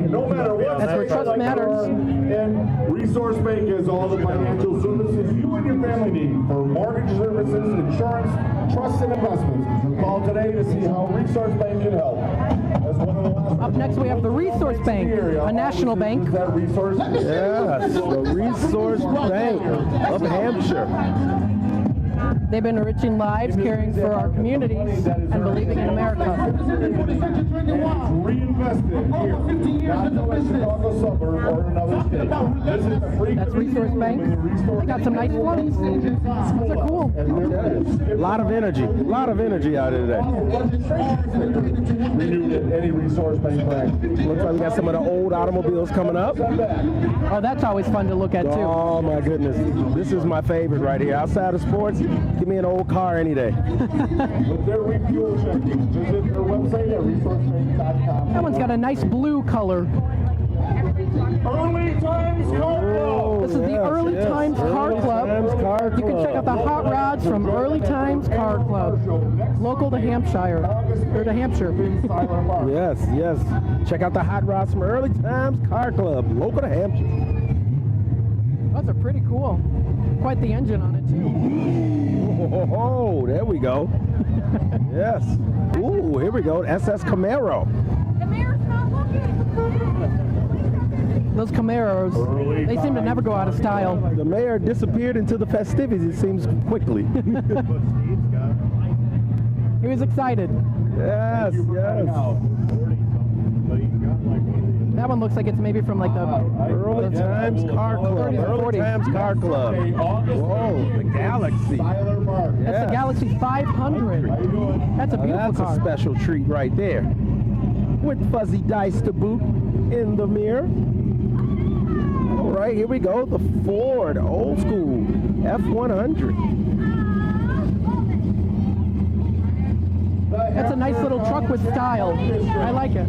No matter what, that's where trust matters. And Resource Bank has all the financial services you and your family need for mortgage services, insurance, trust, and investments. Call today to see how Resource Bank can help. Up next, we have the Resource Bank, a national bank. Yes, the Resource Bank of Hampshire. They've been enriching lives, caring for our communities, and believing in America. Reinvested here, not in a Chicago suburb or another state. This is the free. That's Resource Bank. They got some nice floats. Those are cool. A lot of energy out of today. Renewed at any Resource Bank branch. Looks like we got some of the old automobiles coming up. Oh, that's always fun to look at, too. Oh, my goodness. This is my favorite right here. Outside of sports, give me an old car any day. With their refuel checking, visit their website at resourcebank.com. That one's got a nice blue color. Early Times Car Club. This is the Early Times Car Club. You can check out the hot rods from Early Times Car Club, local to Hampshire, or to Hampshire. Yes, yes. Check out the hot rods from Early Times Car Club, local to Hampshire. Those are pretty cool. Quite the engine on it, too. Oh, there we go. Yes. Ooh, here we go. SS Camaro. Those Camaros, they seem to never go out of style. The mayor disappeared into the festivities, it seems, quickly. He was excited. Yes, yes. That one looks like it's maybe from like the Early Times Car Club. Early Times Car Club. Whoa, the Galaxy. That's the Galaxy 500. That's a beautiful car. That's a special treat right there. With fuzzy dice to boot in the mirror. All right, here we go. The Ford old school F100. That's a nice little truck with style. I like it.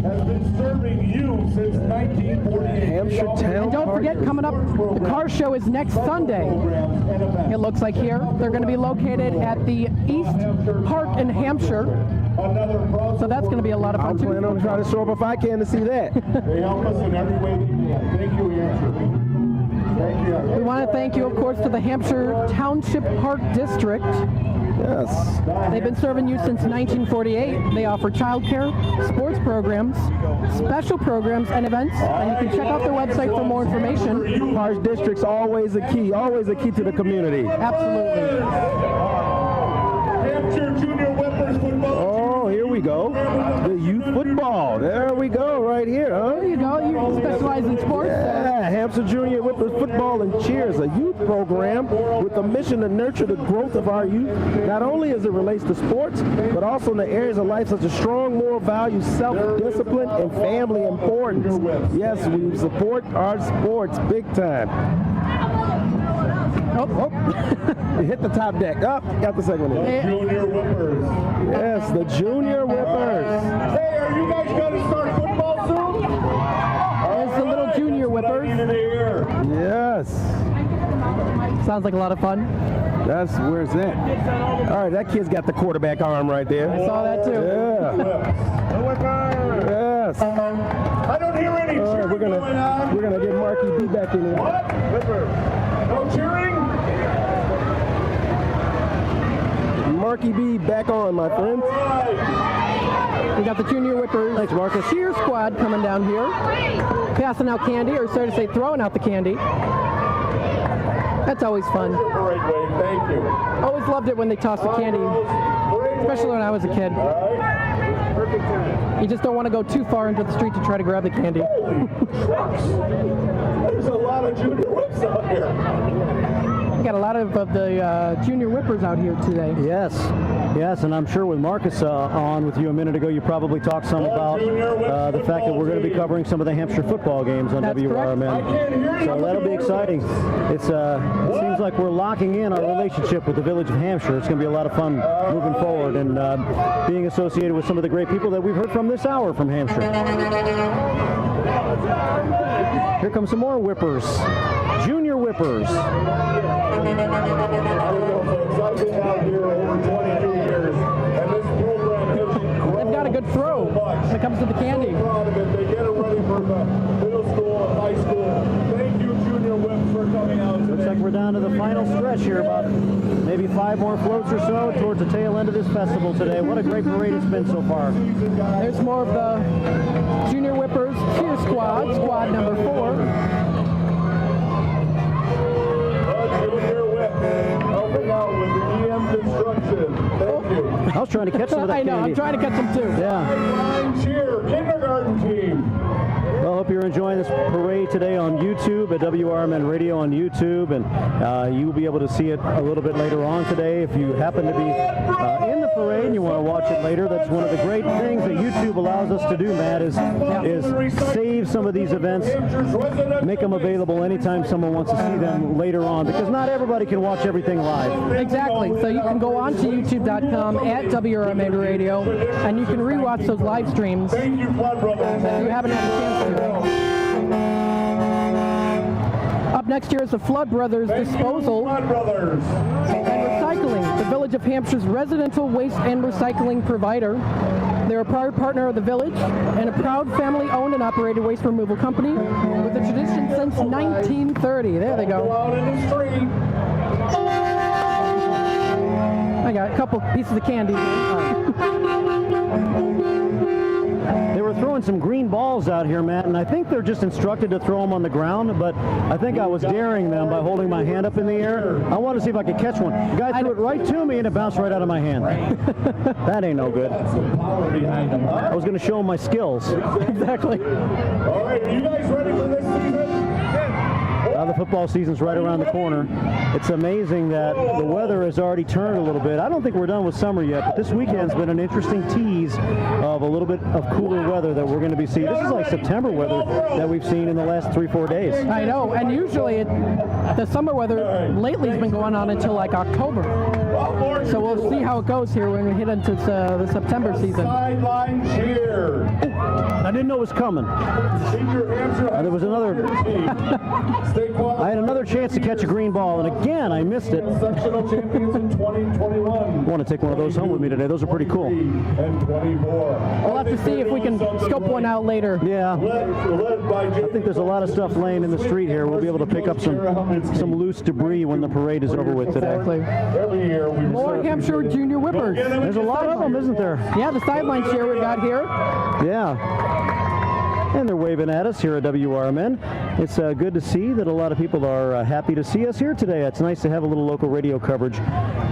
Has been serving you since 1948. Hampshire Town. And don't forget, coming up, the car show is next Sunday. It looks like here. They're going to be located at the East Park in Hampshire. So that's going to be a lot of fun, too. I'm planning on trying to show up if I can to see that. They help us in every way they can. Thank you, Hampshire. Thank you. We want to thank you, of course, to the Hampshire Township Park District. Yes. They've been serving you since 1948. They offer childcare, sports programs, special programs, and events. And you can check out their website for more information. Park District's always a key to the community. Absolutely. Hampshire Junior Whippers football. Oh, here we go. The youth football. There we go, right here, huh? There you go. You specialize in sports. Yeah, Hampshire Junior Whippers Football and Cheers, a youth program with a mission to nurture the growth of our youth, not only as it relates to sports, but also in the areas of life such as strong moral values, self-discipline, and family importance. Yes, we support our sports big time. Oh. You hit the top deck. Oh, got the second one in. The Junior Whippers. Yes, the Junior Whippers. Hey, are you guys going to start football soon? There's the little Junior Whippers. Yes. Sounds like a lot of fun. Where's that? All right, that kid's got the quarterback arm right there. I saw that too. Yeah. Yes. I don't hear any cheering we're gonna get Marky B back in here. What? No cheering? Marky B back on, my friends. We got the Junior Whippers. Thanks, Marcus. Cheer squad coming down here, passing out candy, or sorry to say, throwing out the candy. That's always fun. Great way, thank you. Always loved it when they tossed the candy, especially when I was a kid. You just don't want to go too far into the street to try to grab the candy. There's a lot of Junior Whips out here. We got a lot of the Junior Whippers out here today. Yes, and I'm sure with Marcus on with you a minute ago, you probably talked some about the fact that we're going to be covering some of the Hampshire football games on WRMN. So that'll be exciting. It seems like we're locking in our relationship with the village of Hampshire. It's going to be a lot of fun moving forward and being associated with some of the great people that we've heard from this hour from Hampshire. Here come some more Whippers. Junior Whippers. I've been out here over 22 years, and this program has They've got a good throw when it comes to the candy. so proud of it. They get it ready for the middle school and high school. Thank you, Junior Looks like we're down to the final stretch here, about maybe 5 more floats or so towards the tail end of this festival today. What a great parade it's been so far. There's more of the Junior Whippers cheer squad, squad number 4. Junior Whip helping out with the EM construction. Thank you. I was trying to catch some of that I know, candy. I'm trying to catch them too. Yeah. Line cheer, kindergarten team. Well, I hope you're enjoying this parade today on YouTube, at WRMN Radio on YouTube, and you'll be able to see it a little bit later on today. If you happen to be in the parade and you want to watch it later, that's one of the great things that YouTube allows us to do, Matt, is save some of these events, make them available anytime someone wants to see them later on, because not everybody can watch everything live. Exactly. So you can go on to youtube.com at WRMN Radio, and you can rewatch those live streams if you haven't had a chance to. Up next here is the Flood Brothers Disposal and Recycling, the Village of Hampshire's residential waste and recycling provider. They're a proud partner of the village and a proud family-owned and operated waste removal company with a tradition since 1930. There they go. I got a couple pieces of candy. They were throwing some green balls out here, Matt, and I think they're just instructed to throw them on the ground, but I think I was daring them by holding my hand up in the air. I wanted to see if I could catch one. The guy threw it right to me, and it bounced right out of my hand. That ain't no good. I was going to show him my skills. Exactly. All right, are you guys ready for this season? The football season's right around the corner. It's amazing that the weather has already turned a little bit. I don't think we're done with summer yet, but this weekend's been an interesting tease of a little bit of cooler weather that we're going to be seeing. This is like September weather that we've seen in the last 3-4 days. I know, and usually the summer weather lately has been going on until like October. So we'll see how it goes here when we hit into the September season. Sideline cheer. I didn't know it was coming. There was another. I had another chance to catch a green ball, and again I missed it. Sectional champions in 2021. I want to take one of those home with me today. Those are pretty cool. And 24. We'll have to see if we can scope one out later. Yeah. I think there's a lot of stuff laying in the street here. We'll be able to pick up some loose debris when the parade is over with today. Exactly. Every year we More Hampshire Junior Whippers. There's a lot of them, isn't there? Yeah, the sideline cheer we got here. Yeah. And they're waving at us here at WRMN. It's good to see that a lot of people are happy to see us here today. It's nice to have a little local radio coverage.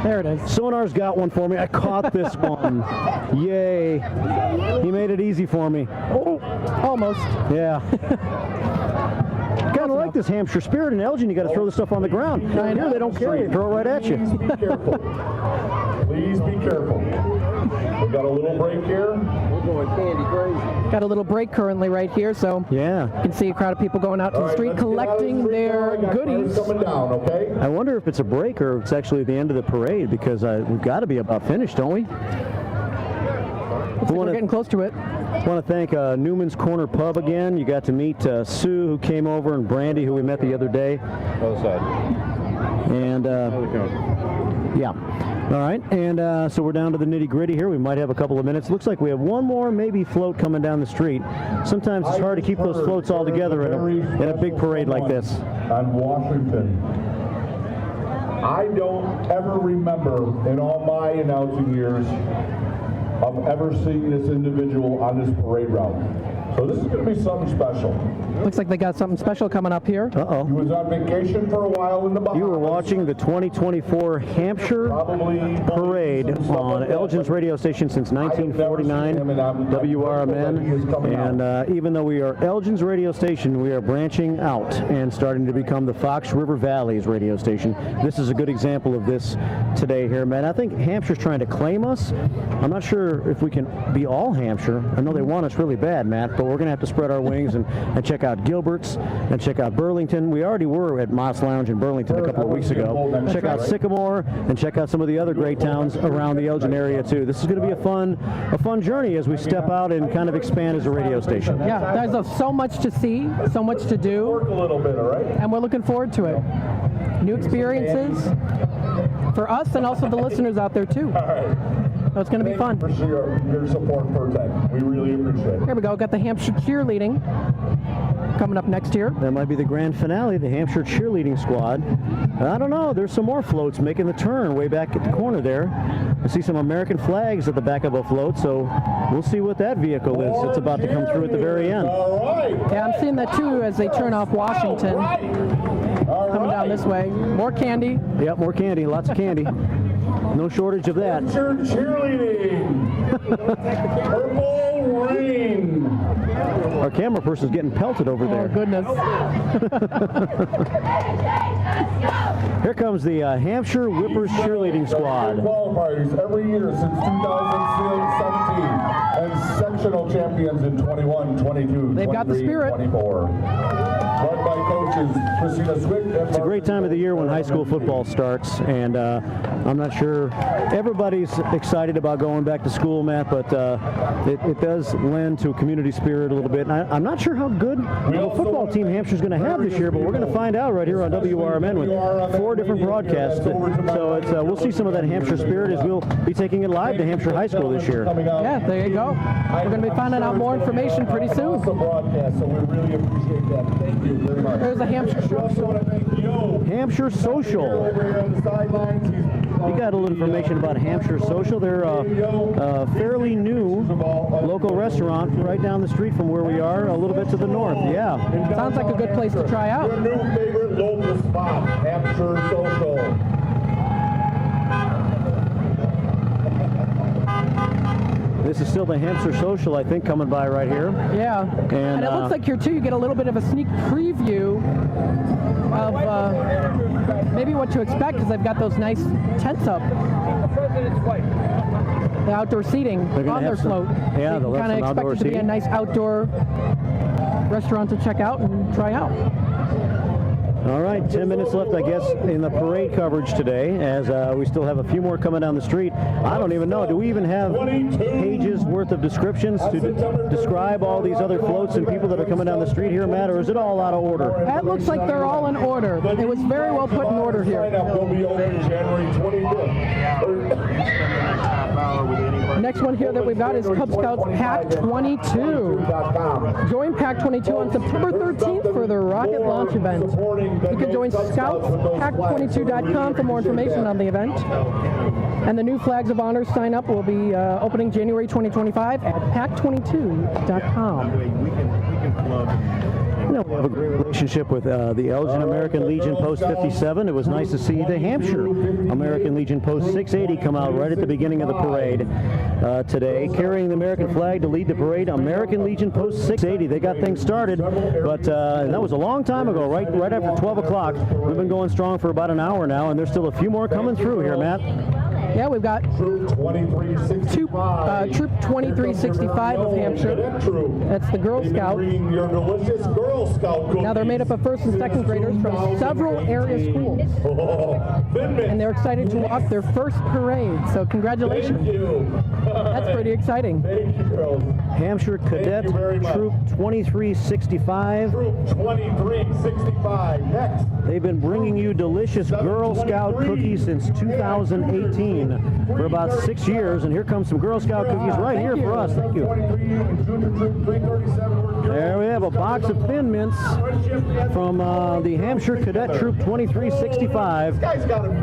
There it is. Sonar's got one for me. I caught this one. Yay. He made it easy for me. Oh, almost. Yeah. Kind of like this Hampshire spirit in Elgin. You got to throw the stuff on the ground. I know. Here they don't care. They throw it right at you. Please be careful. Please be careful. We got a little break here. We're going candy crazy. Got a little break currently right here, so yeah, you can see a crowd of people going out to the street collecting their goodies. Coming down, okay? I wonder if it's a break or if it's actually the end of the parade, because we've got to be about finished, don't we? We're getting close to it. I want to thank Newman's Corner Pub again. You got to meet Sue, who came over, and Brandy, who we met the other day. And yeah. All right, and so we're down to the nitty-gritty here. We might have a couple of minutes. Looks like we have one more maybe float coming down the street. Sometimes it's hard to keep those floats all together in a big parade like this. On Washington. I don't ever remember in all my announcing years of ever seeing this individual on this parade route. So this is going to be something special. Looks like they got something special coming up here. Uh-oh. He was on vacation for a while in the Bahamas. You were watching the 2024 Hampshire Parade on Elgin's radio station since 1949, WRMN. And even though we are Elgin's radio station, we are branching out and starting to become the Fox River Valley's radio station. This is a good example of this today here, man. I think Hampshire's trying to claim us. I'm not sure if we can be all Hampshire. I know they want us really bad, Matt, but we're going to have to spread our wings and check out Gilbert's and check out Burlington. We already were at Moss Lounge in Burlington a couple of weeks ago. Check out Sycamore and check out some of the other great towns around the Elgin area too. This is going to be a fun journey as we step out and kind of expand as a radio station. Yeah, there's so much to see, so much to do. Work a little bit, all right? And we're looking forward to it. New experiences for us and also the listeners out there too. All right. So it's going to be fun. Thank you for your support for tech. We really appreciate it. Here we go. Got the Hampshire cheerleading coming up next year. That might be the grand finale, the Hampshire cheerleading squad. I don't know. There's some more floats making the turn way back at the corner there. I see some American flags at the back of a float, so we'll see what that vehicle is. It's about to come through at the very end. Yeah, I'm seeing that too as they turn off Washington. Coming down this way. More candy. Yep, more candy. Lots of candy. No shortage of that. Hampshire cheerleading. Purple rain. Our camera person's getting pelted over there. Oh, goodness. Here comes the Hampshire Whippers cheerleading squad. Qualifiers every year since 2017 and sectional champions in 21, 22, They've got the spirit. 24. Led by coaches Christina Swick and It's a great time of the year when high school football starts, and I'm not sure everybody's excited about going back to school, Matt, but it does lend to community spirit a little bit. And I'm not sure how good of a football team Hampshire's going to have this year, but we're going to find out right here on WRMN with 4 different broadcasts. So it's, we'll see some of that Hampshire spirit as we'll be taking it live to Hampshire High School this year. Yeah, there you go. We're going to be finding out more information pretty soon. Broadcast, so we really appreciate that. Thank you very much. There's a Hampshire Social. Hampshire Social. You got a little information about Hampshire Social. They're a fairly new local restaurant right down the street from where we are, a little bit to the north. Yeah. Sounds like a good place to try out. Your new favorite local spot, Hampshire Social. This is still the Hampshire Social, I think, coming by right here. Yeah. And it looks like here, too, you get a little bit of a sneak preview of maybe what to expect, because they've got those nice tents up. The outdoor seating on their float. Yeah, so you kind of expect it to be a nice outdoor restaurant to check out and try out. All right, 10 minutes left, I guess, in the parade coverage today, as we still have a few more coming down the street. I don't even know. Do we even have pages worth of descriptions to describe all these other floats and people that are coming down the street here, Matt, or is it all out of order? It looks like they're all in order. It was very well put in order here. Will be open January 25th. Next one here that we've got is Cub Scouts Pack 22. Join Pack 22 on September 13th for the rocket launch event. You can join scoutspack22.com for more information on the event. And the new Flags of Honor sign up will be opening January 2025 at pack22.com. You know, we have a great relationship with the Elgin American Legion Post 57. It was nice to see the Hampshire American Legion Post 680 come out right at the beginning of the parade today, carrying the American flag to lead the parade. American Legion Post 680. They got things started, but that was a long time ago, right after 12 o'clock. We've been going strong for about an hour now, and there's still a few more coming through here, Matt. Yeah, we've got Troop 2365 of Hampshire. That's the Girl Scouts. Now they're made up of first and second graders from several area schools. And they're excited to walk their first parade. So congratulations. That's pretty exciting. Hampshire Cadet Troop 2365. Troop 2365. Next. They've been bringing you delicious Girl Scout cookies since 2018 for about 6 years, and here comes some Girl Scout cookies right here for us. Thank you. There we have a box of Thin Mints from the Hampshire Cadet Troop 2365,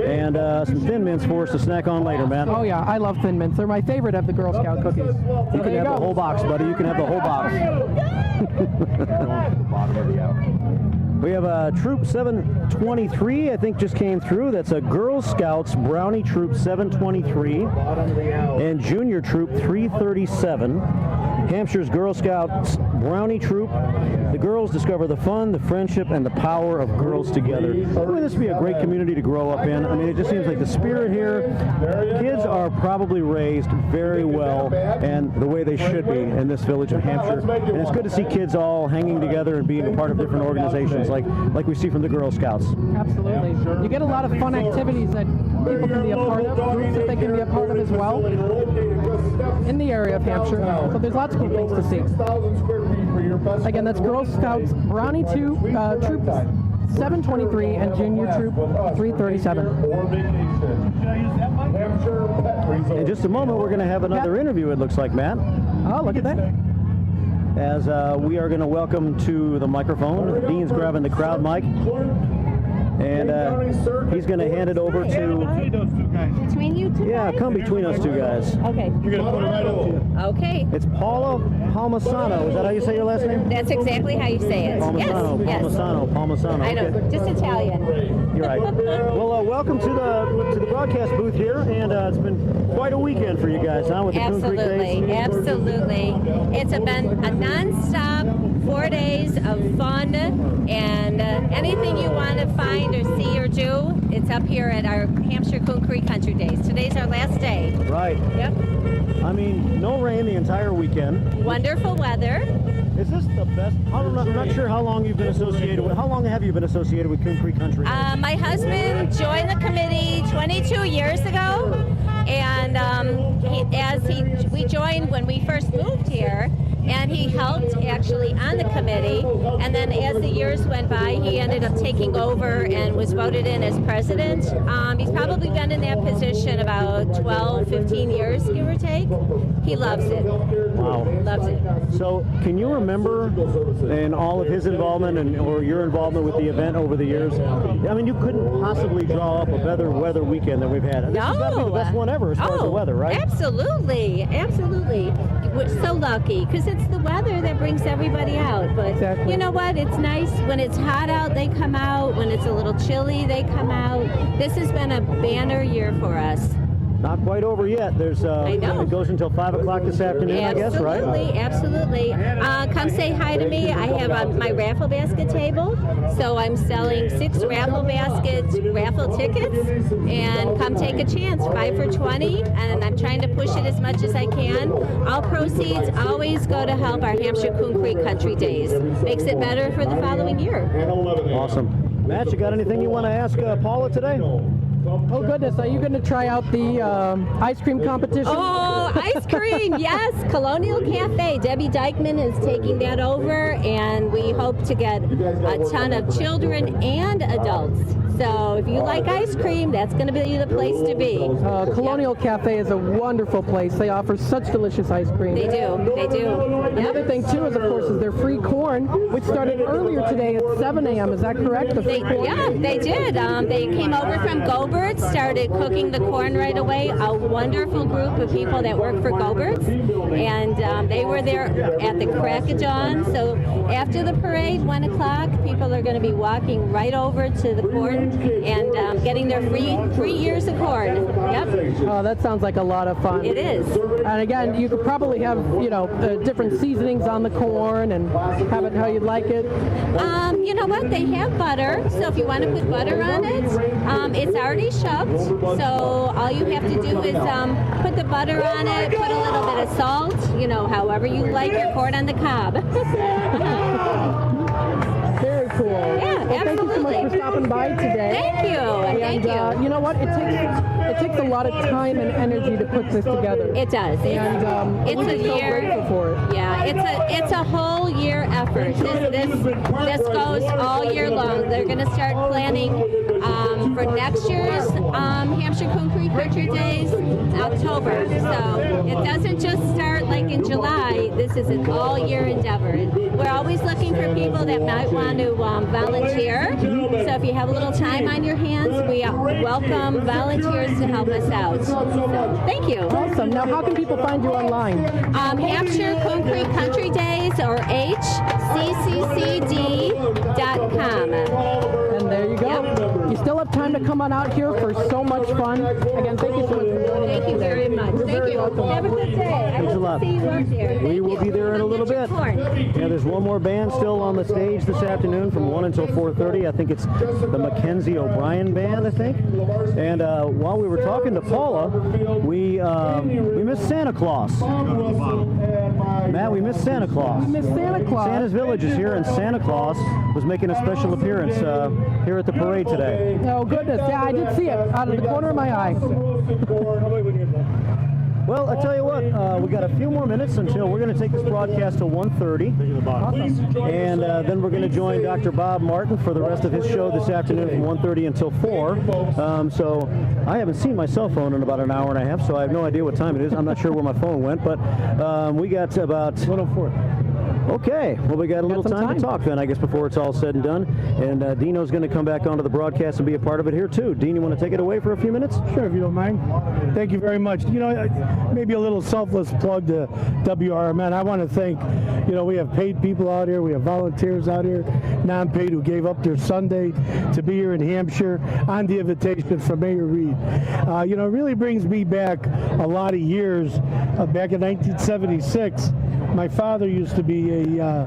and some Thin Mints for us to snack on later, man. Oh yeah, I love Thin Mints. They're my favorite of the Girl Scout cookies. You can have the whole box, buddy. You can have the whole box. We have a Troop 723, I think just came through. That's a Girl Scouts Brownie Troop 723 and Junior Troop 337. Hampshire's Girl Scouts Brownie Troop. The girls discover the fun, the friendship, and the power of girls together. Wouldn't this be a great community to grow up in? I mean, it just seems like the spirit here. Kids are probably raised very well and the way they should be in this village of Hampshire. And it's good to see kids all hanging together and being a part of different organizations like we see from the Girl Scouts. Absolutely. You get a lot of fun activities that people can be a part of, groups that they can be a part of as well in the area of Hampshire. So there's lots of cool things to see. Again, that's Girl Scouts Brownie Troop 723 and Junior Troop 337. In just a moment, we're going to have another interview, it looks like, Matt. Oh, look at that. as we are going to welcome to the microphone. Dean's grabbing the crowd mic, and he's going to hand it over to... Between you two? Yeah, come between us two guys. Okay. You're going to put it right up to you. Okay. It's Paula Palmisano. Is that how you say your last name? That's exactly how you say it. Palmisano, Yes. Palmisano. I know, Okay. just Italian. You're right. Well, welcome to the broadcast booth here, and it's been quite a weekend for you guys, huh? With the Coon Creek Days. Absolutely. It's been a non-stop 4 days of fun, and anything you want to find or see or do, it's up here at our Hampshire Coon Creek Country Days. Today's our last day. Right. Yep. I mean, no rain the entire weekend. Wonderful weather. Is this the best? I'm not sure how long you've been associated with. How long have you been associated with Coon Creek Country? My husband joined the committee 22 years ago, and we joined when we first moved here, and he helped actually on the committee, and then as the years went by, he ended up taking over and was voted in as president. He's probably been in that position about 12, 15 years, give or take. He loves it. Wow. Loves it. So, can you remember in all of his involvement or your involvement with the event over the years? I mean, you couldn't possibly draw up a better weather weekend than we've had. This has got to be the best one ever as far as the weather, right? Absolutely. We're so lucky because it's the weather that brings everybody out. But you know what? It's nice when it's hot out, they come out. When it's a little chilly, they come out. This has been a banner year for us. Not quite over yet. There's I know. It goes until 5 o'clock this afternoon, I guess, right? Absolutely. Come say hi to me. I have my raffle basket table, so I'm selling 6 raffle tickets, and come take a chance. 5 for 20, and I'm trying to push it as much as I can. All proceeds always go to help our Hampshire Coon Creek Country Days. Makes it better for the following year. Awesome. Matt, you got anything you want to ask Paula today? Oh goodness, are you going to try out the ice cream competition? Oh, ice cream, yes. Colonial Cafe. Debbie Dykeman is taking that over, and we hope to get a ton of children and adults. So if you like ice cream, that's going to be the place to be. Colonial Cafe is a wonderful place. They offer such delicious ice cream. They do. Another thing too is, of course, is their free corn, which started earlier today at 7 a.m. Is that correct? Yeah, they did. They came over from Go-Birds, started cooking the corn right away. A wonderful group of people that work for Go-Birds, and they were there at the crack of dawn. So after the parade, 1 o'clock, people are going to be walking right over to the corn and getting their free ears of corn. Yep. Oh, that sounds like a lot of fun. It is. And again, you could probably have, different seasonings on the corn and have it how you'd like it. You know what? They have butter, so if you want to put butter on it, it's already shoved. So all you have to do is put the butter on it, put a little bit of salt, however you like your corn on the cob. Very cool. Yeah, well, thank you so much for stopping by today. Thank you. And, Thank you. You know what? It takes a lot of time and energy to put this together. It does. And it's we're a so year. grateful for it. Yeah, it's a whole year effort. This goes all year long. They're going to start planning for next year's Hampshire Coon Creek Country Days October. So it doesn't just start like in July. This is an all-year endeavor. We're always looking for people that might want to volunteer. So if you have a little time on your hands, we welcome volunteers to help us out. So, thank you. Awesome. Now, how can people find you online? Hampshire Coon Creek Country Days, or hccd.com. And there you go. Yep. You still have time to come on out here for so much fun. Again, thank you so much for joining us. Thank you very much. Thank you. Have a good day. I Thanks a hope lot. to see you up there. We will be there in a little bit. Yeah, there's one more band still on the stage this afternoon from 1 until 4:30. I think it's the Mackenzie O'Brien Band, I think. And while we were talking to Paula, we missed Santa Claus. Matt, we missed Santa Claus. We missed Santa Claus. Santa's Village is here, and Santa Claus was making a special appearance here at the parade today. Oh, goodness. Yeah, I did see it out of the corner of my eye. Well, I tell you what, we got a few more minutes until we're going to take this broadcast to 1:30. Awesome. And then we're going to join Dr. Bob Martin for the rest of his show this afternoon from 1:30 until 4. So I haven't seen my cell phone in about an hour and a half, so I have no idea what time it is. I'm not sure where my phone went, but we got about 1:04. Okay, well, we got a little time to talk then, I guess, before it's all said and done. And Dino's going to come back onto the broadcast and be a part of it here, too. Dean, you want to take it away for a few minutes? Sure, if you don't mind. Thank you very much. You know, maybe a little selfless plug to WRMN. I want to thank, you know, we have paid people out here. We have volunteers out here, non-paid, who gave up their Sunday to be here in Hampshire on the invitation from Mayor Reed. You know, it really brings me back a lot of years. Back in 1976, my father used to be a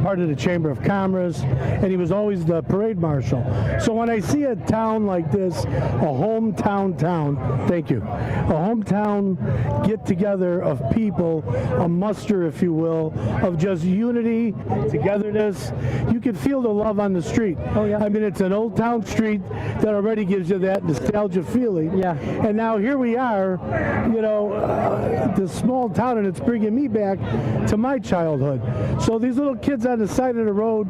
part of the Chamber of Commerce, and he was always the parade marshal. So when I see a town like this, a hometown town, thank you, a hometown get-together of people, a muster, if you will, of just unity, togetherness, you can feel the love on the street. Oh, yeah. I mean, it's an old town street that already gives you that nostalgia feeling. Yeah. And now here we are, you know, this small town, and it's bringing me back to my childhood. So these little kids on the side of the road,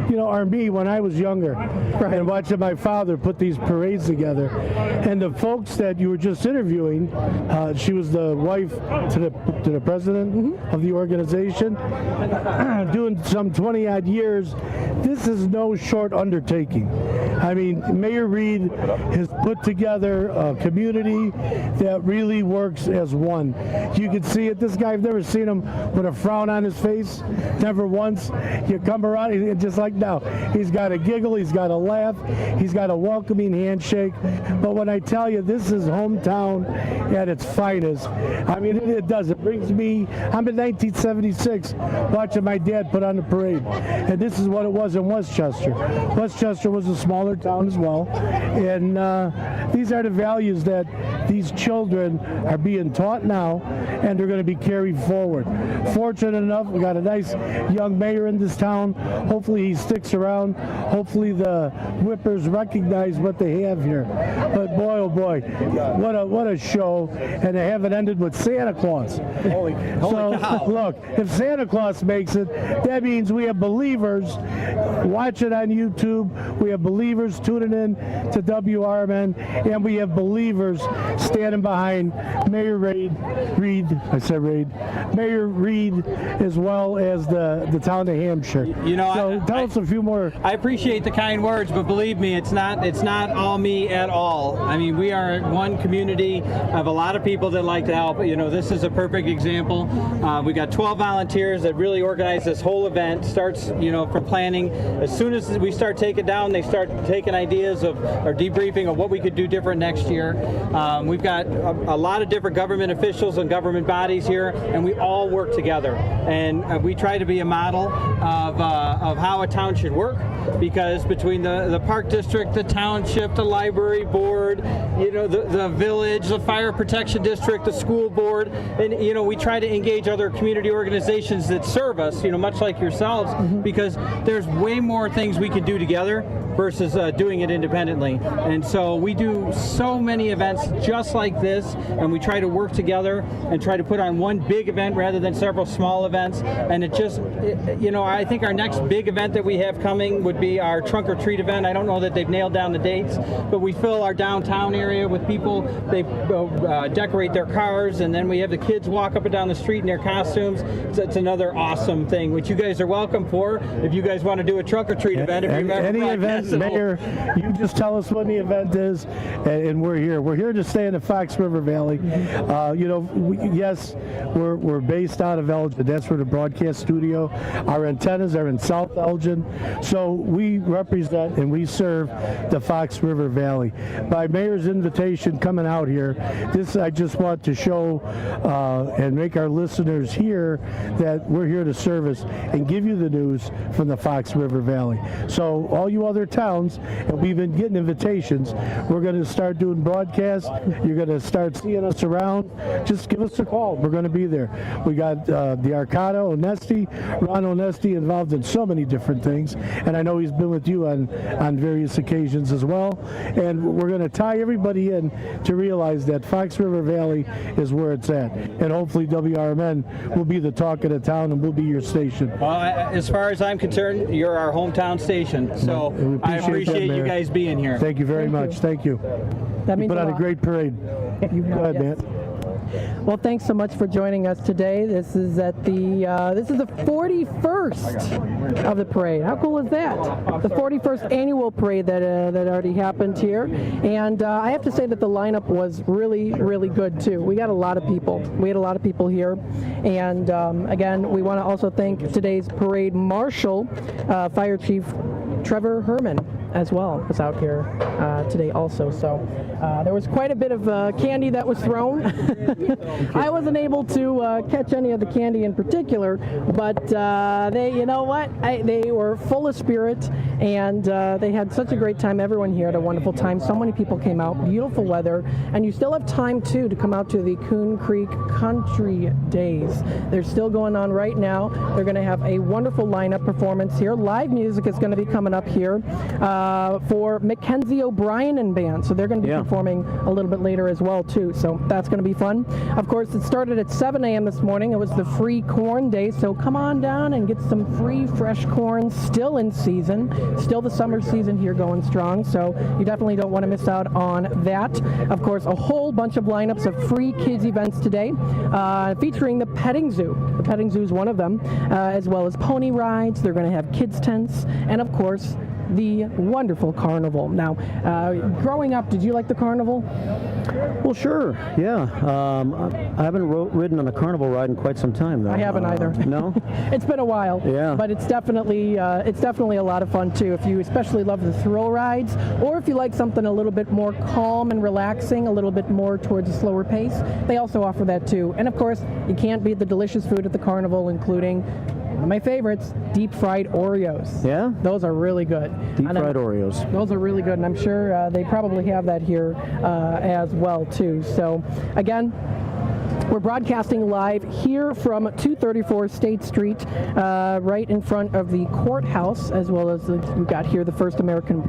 you know, are me when I was younger, and watching my father put these parades together. And the folks that you were just interviewing, she was the wife to the president of the organization, doing some 20-odd years. This is no short undertaking. I mean, Mayor Reed has put together a community that really works as one. You can see it. This guy, I've never seen him with a frown on his face, never once. You come around, just like now, he's got a giggle, he's got a laugh, he's got a welcoming handshake. But when I tell you, this is hometown at its finest, I mean, it does. It brings me, I'm in 1976 watching my dad put on the parade, and this is what it was in Westchester. Westchester was a smaller town as well, and these are the values that these children are being taught now, and they're going to be carried forward. Fortunate enough, we got a nice young mayor in this town. Hopefully he sticks around. Hopefully the whippers recognize what they have here. But boy, oh boy, what a show, and they haven't ended with Santa Claus. Holy cow. Look, if Santa Claus makes it, that means we have believers watching on YouTube, we have believers tuning in to WRMN, and we have believers standing behind Mayor Reed, Mayor Reed, as well as the town of Hampshire. You know, so tell us a few more. I appreciate the kind words, but believe me, it's not all me at all. I mean, we are one community of a lot of people that like to help. You know, this is a perfect example. We got 12 volunteers that really organize this whole event. Starts, you know, from planning. As soon as we start taking down, they start taking ideas of or debriefing of what we could do different next year. We've got a lot of different government officials and government bodies here, and we all work together. And we try to be a model of how a town should work, because between the park district, the township, the library board, you know, the village, the fire protection district, the school board, and you know, we try to engage other community organizations that serve us, you know, much like yourselves, because there's way more things we can do together versus doing it independently. And so we do so many events just like this, and we try to work together and try to put on one big event rather than several small events. And you know, I think our next big event that we have coming would be our trunk or treat event. I don't know that they've nailed down the dates, but we fill our downtown area with people. They decorate their cars, and then we have the kids walk up and down the street in their costumes. It's another awesome thing, which you guys are welcome for if you guys want to do a trunk or treat event. Any event, Mayor, you just tell us when the event is, and we're here. We're here to stay in the Fox River Valley. You know, yes, we're based out of Elgin. That's where the broadcast studio. Our antennas are in South Elgin. So we represent and we serve the Fox River Valley. By Mayor's invitation coming out here, I just want to show and make our listeners hear that we're here to service and give you the news from the Fox River Valley. So all you other towns, and we've been getting invitations, we're going to start doing broadcasts. You're going to start seeing us around. Just give us a call. We're going to be there. We got the Arcata Onesti, Ron Onesti, involved in so many different things, and I know he's been with you on various occasions as well. And we're going to tie everybody in to realize that Fox River Valley is where it's at, and hopefully WRMN will be the talk of the town and we'll be your station. Well, as far as I'm concerned, you're our hometown station, so I appreciate you guys being here. Thank you very much. Thank you. That means you put on a great parade. You go ahead, man. Well, thanks so much for joining us today. This is at the 41st of the parade. How cool is that? The 41st annual parade that already happened here, and I have to say that the lineup was really, really good too. We got a lot of people. We had a lot of people here, and again, we want to also thank today's parade marshal, Fire Chief Trevor Herman, as well, was out here today also. So there was quite a bit of candy that was thrown. I wasn't able to catch any of the candy in particular, but they, you know what, they were full of spirit, and they had such a great time. Everyone here had a wonderful time. So many people came out, beautiful weather, and you still have time too to come out to the Coon Creek Country Days. They're still going on right now. They're going to have a wonderful lineup performance here. Live music is going to be coming up here for Mackenzie O'Brien and band, so they're going to be performing a little bit later as well too, so that's going to be fun. Of course, it started at 7 a.m. this morning. It was the free corn day, so come on down and get some free fresh corn, still in season, still the summer season here going strong, so you definitely don't want to miss out on that. Of course, a whole bunch of lineups of free kids events today, featuring the petting zoo. The petting zoo is one of them, as well as pony rides. They're going to have kids tents, and of course, the wonderful carnival. Now, growing up, did you like the carnival? Well, sure, yeah. I haven't ridden on a carnival ride in quite some time, though. I haven't either. No? It's been a while. Yeah. But it's definitely a lot of fun, too, if you especially love the thrill rides, or if you like something a little bit more calm and relaxing, a little bit more towards a slower pace. They also offer that, too. And, of course, you can't beat the delicious food at the carnival, including one of my favorites, deep fried Oreos. Yeah? Those are really good. Deep fried Oreos. Those are really good, and I'm sure they probably have that here as well, too. So, again, we're broadcasting live here from 234 State Street, right in front of the courthouse, as well as we've got here the First American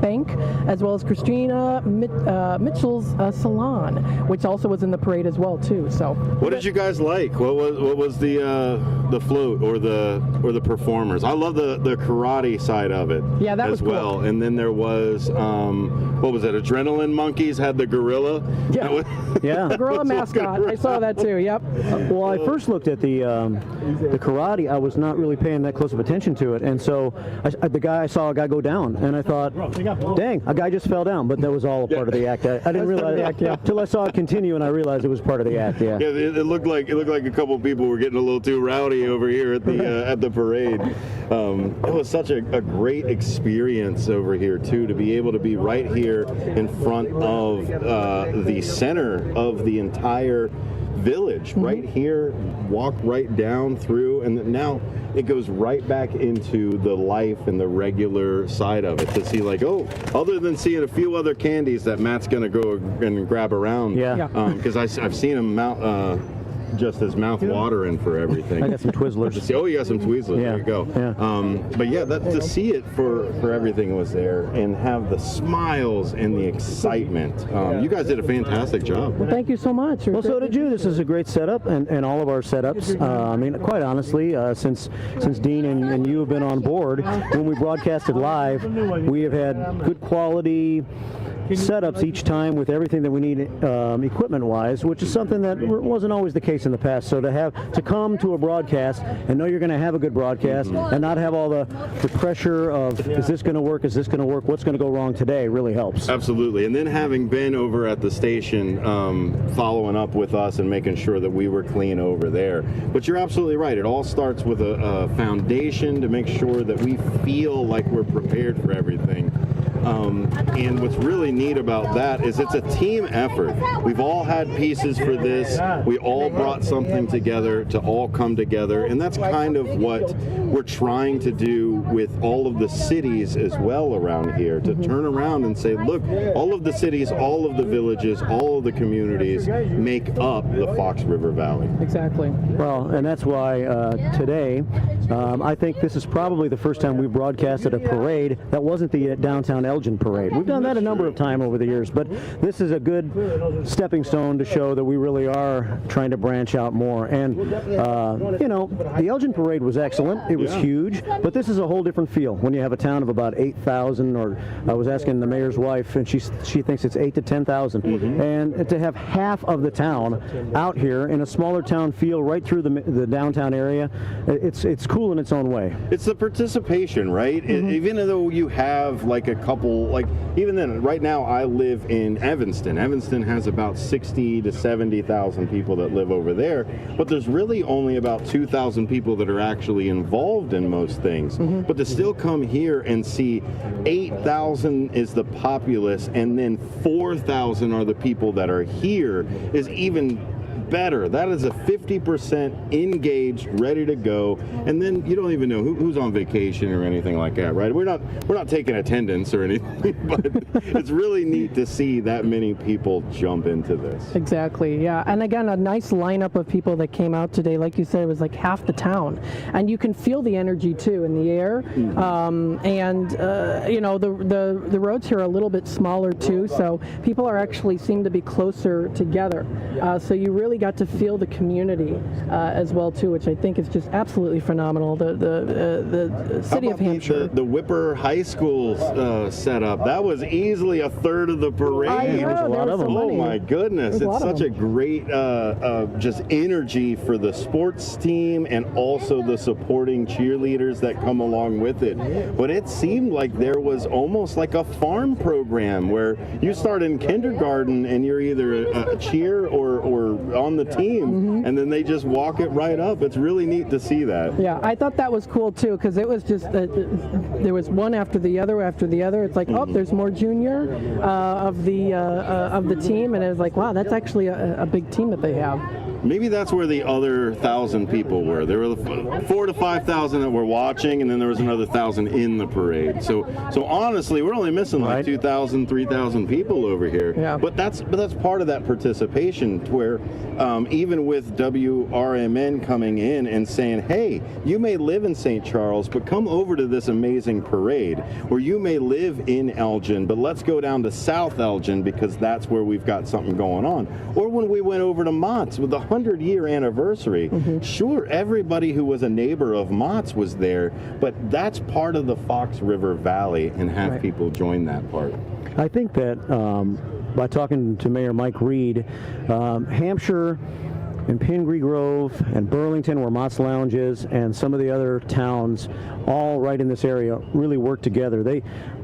Bank, as well as Christina Mitchell's salon, which also was in the parade as well too. So, what did you guys like? What was the float or the performers? I love the karate side of it. Yeah, that was as well. Cool. And then there was what was it? Adrenaline Monkeys had the gorilla. Yeah, yeah, the gorilla mascot. I saw that too. Yep. Well, I first looked at the karate. I was not really paying that close of attention to it, and so I saw a guy go down, and I thought, dang, a guy just fell down. But that was all a part of the act. I didn't realize until I saw it continue, and I realized it was part of the act. Yeah. Yeah, it looked like a couple of people were getting a little too rowdy over here at the parade. It was such a great experience over here too, to be able to be right here in front of the center of the entire village, right here, walk right down through, and now it goes right back into the life and the regular side of it, to see like, oh, other than seeing a few other candies that Matt's gonna go and grab around, because I've seen him just as mouth watering for everything. I got some Twizzlers. Oh, you got some Twizzlers. Yeah. There you go. Yeah. But yeah, to see it for everything was there, and have the smiles and the excitement. You guys did a fantastic job. Well, thank you so much. Well, so did you. This is a great setup, and all of our setups. I mean, quite honestly, since Dean and you have been on board, when we broadcasted live, we have had good quality setups each time with everything that we need equipment-wise, which is something that wasn't always the case in the past. So to come to a broadcast and know you're going to have a good broadcast and not have all the pressure of, is this going to work, is this going to work, what's going to go wrong today, really helps. Absolutely. And then having been over at the station, following up with us and making sure that we were clean over there. But you're absolutely right. It all starts with a foundation to make sure that we feel like we're prepared for everything. And what's really neat about that is it's a team effort. We've all had pieces for this. We all brought something together to all come together, and that's kind of what we're trying to do with all of the cities as well around here, to turn around and say, look, all of the cities, all of the villages, all of the communities make up the Fox River Valley. Exactly. Well, and that's why today, I think this is probably the first time we broadcasted a parade that wasn't the downtown Elgin parade. We've done that a number of times over the years, but this is a good stepping stone to show that we really are trying to branch out more. And, you know, the Elgin parade was excellent. It was huge, but this is a whole whole different feel when you have a town of about 8,000, or I was asking the mayor's wife, and she thinks it's 8 to 10,000. And to have half of the town out here in a smaller town feel right through the downtown area, it's cool in its own way. It's the participation, right? Even though you have like a couple, like even then, right now I live in Evanston. Evanston has about 60 to 70,000 people that live over there, but there's really only about 2,000 people that are actually involved in most things. But to still come here and see 8,000 is the populace and then 4,000 are the people that are here is even better. That is a 50% engaged, ready to go, and then you don't even know who's on vacation or anything like that, right? We're not taking attendance or anything, but it's really neat to see that many people jump into this. Exactly, yeah. And again, a nice lineup of people that came out today. Like you said, it was like half the town, and you can feel the energy too in the air. You know, the roads here are a little bit smaller too, so people seem to be closer together. So you really got to feel the community as well too, which I think is just absolutely phenomenal. The city of Hampshire. The Whipper High School setup, that was easily a third of the parade. Oh my goodness, it's such a great just energy for the sports team and also the supporting cheerleaders that come along with it. But it seemed like there was almost like a farm program where you start in kindergarten and you're either a cheer or on the team, and then they just walk it right up. It's really neat to see that. Yeah, I thought that was cool too, because it was just there was one after the other after the other. It's like, oh, there's more junior of the team, and it was like, wow, that's actually a big team that they have. Maybe that's where the other 1,000 people were. There were 4,000 to 5,000 that were watching, and then there was another 1,000 in the parade. So honestly, we're only missing like 2,000, 3,000 people over here. Yeah. But that's part of that participation, to where even with WRMN coming in and saying, hey, you may live in St. Charles, but come over to this amazing parade. Or you may live in Elgin, but let's go down to South Elgin because that's where we've got something going on. Or when we went over to Mott's with the 100-year anniversary, sure, everybody who was a neighbor of Mott's was there, but that's part of the Fox River Valley, and have people join that part. I think that by talking to Mayor Mike Reed, Hampshire and Pingree Grove and Burlington, where Mott's Lounge is, and some of the other towns all right in this area really work together.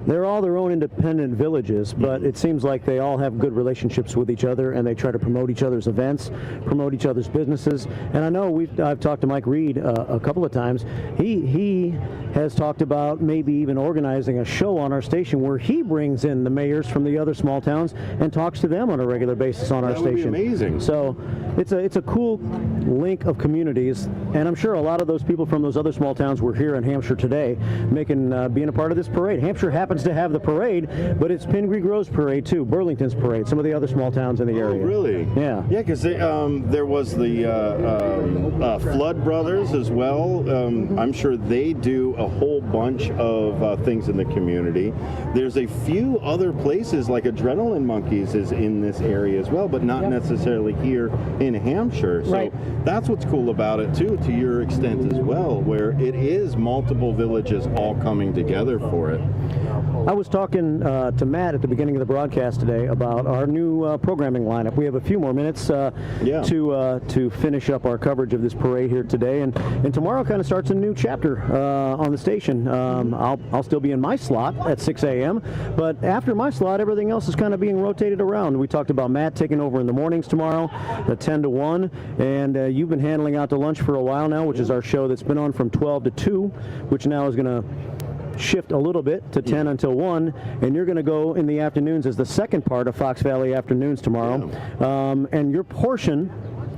They're all their own independent villages, but it seems like they all have good relationships with each other, and they try to promote each other's events, promote each other's businesses. And I know I've talked to Mike Reed a couple of times. He has talked about maybe even organizing a show on our station where he brings in the mayors from the other small towns and talks to them on a regular basis on our station. That would be amazing. So it's a cool link of communities, and I'm sure a lot of those people from those other small towns were here in Hampshire today, being a part of this parade. Hampshire happens to have the parade, but it's Pingree Grove's parade too, Burlington's parade, some of the other small towns in the area. Oh, really? Yeah. Yeah, because there was the Flood Brothers as well. I'm sure they do a whole bunch of things in the community. There's a few other places, like Adrenaline Monkeys is in this area as well, but not necessarily here in Hampshire. So that's what's cool about it too, to your extent as well, where it is multiple villages all coming together for it. I was talking to Matt at the beginning of the broadcast today about our new programming lineup. We have a few more minutes to finish up our coverage of this parade here today, and tomorrow kind of starts a new chapter on the station. I'll still be in my slot at 6 a.m., but after my slot, everything else is kind of being rotated around. We talked about Matt taking over in the mornings tomorrow at 10 to 1, and you've been handling Out to Lunch for a while now, which is our show that's been on from 12 to 2, which now is going to shift a little bit to 10 until 1, and you're going to go in the afternoons as the second part of Fox Valley Afternoons tomorrow. And your portion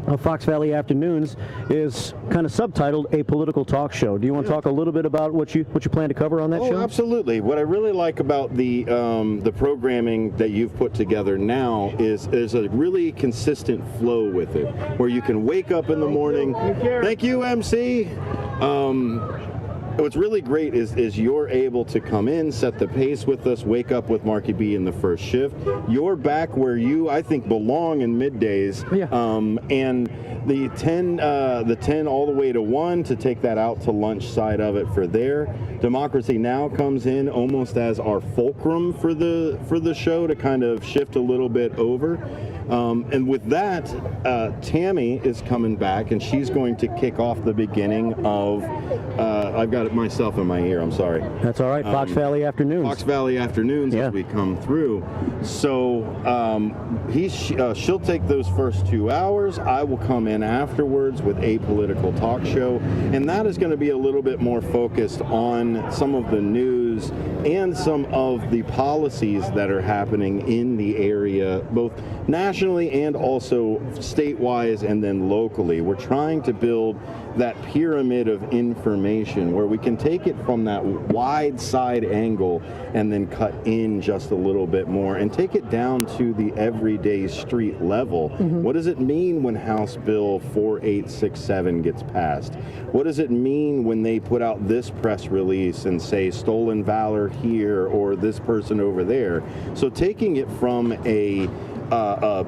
of Fox Valley Afternoons is kind of subtitled A Political Talk Show. Do you want to talk a little bit about what you plan to cover on that show? Oh, absolutely. What I really like about the programming that you've put together now is there's a really consistent flow with it, where you can wake up in the morning. Thank you, MC. what's really great is you're able to come in, set the pace with us, wake up with Marky B in the first shift. You're back where you, I think, belong in middays. And the 10 all the way to 1 to take that out to lunch side of it for there. Democracy Now! Comes in almost as our fulcrum for the show to kind of shift a little bit over. And with that, Tammy is coming back, and she's going to kick off the beginning of, I've got it myself in my ear, I'm sorry. That's all right, Fox Valley Afternoons. Fox Valley Afternoons as we come through. So she'll take those first 2 hours. I will come in afterwards with a political talk show, and that is going to be a little bit more focused on some of the news and some of the policies that are happening in the area, both nationally and also statewide and then locally. We're trying to build that pyramid of information where we can take it from that wide side angle and then cut in just a little bit more and take it down to the everyday street level. What does it mean when House Bill 4867 gets passed? What does it mean when they put out this press release and say stolen valor here or this person over there? So taking it from a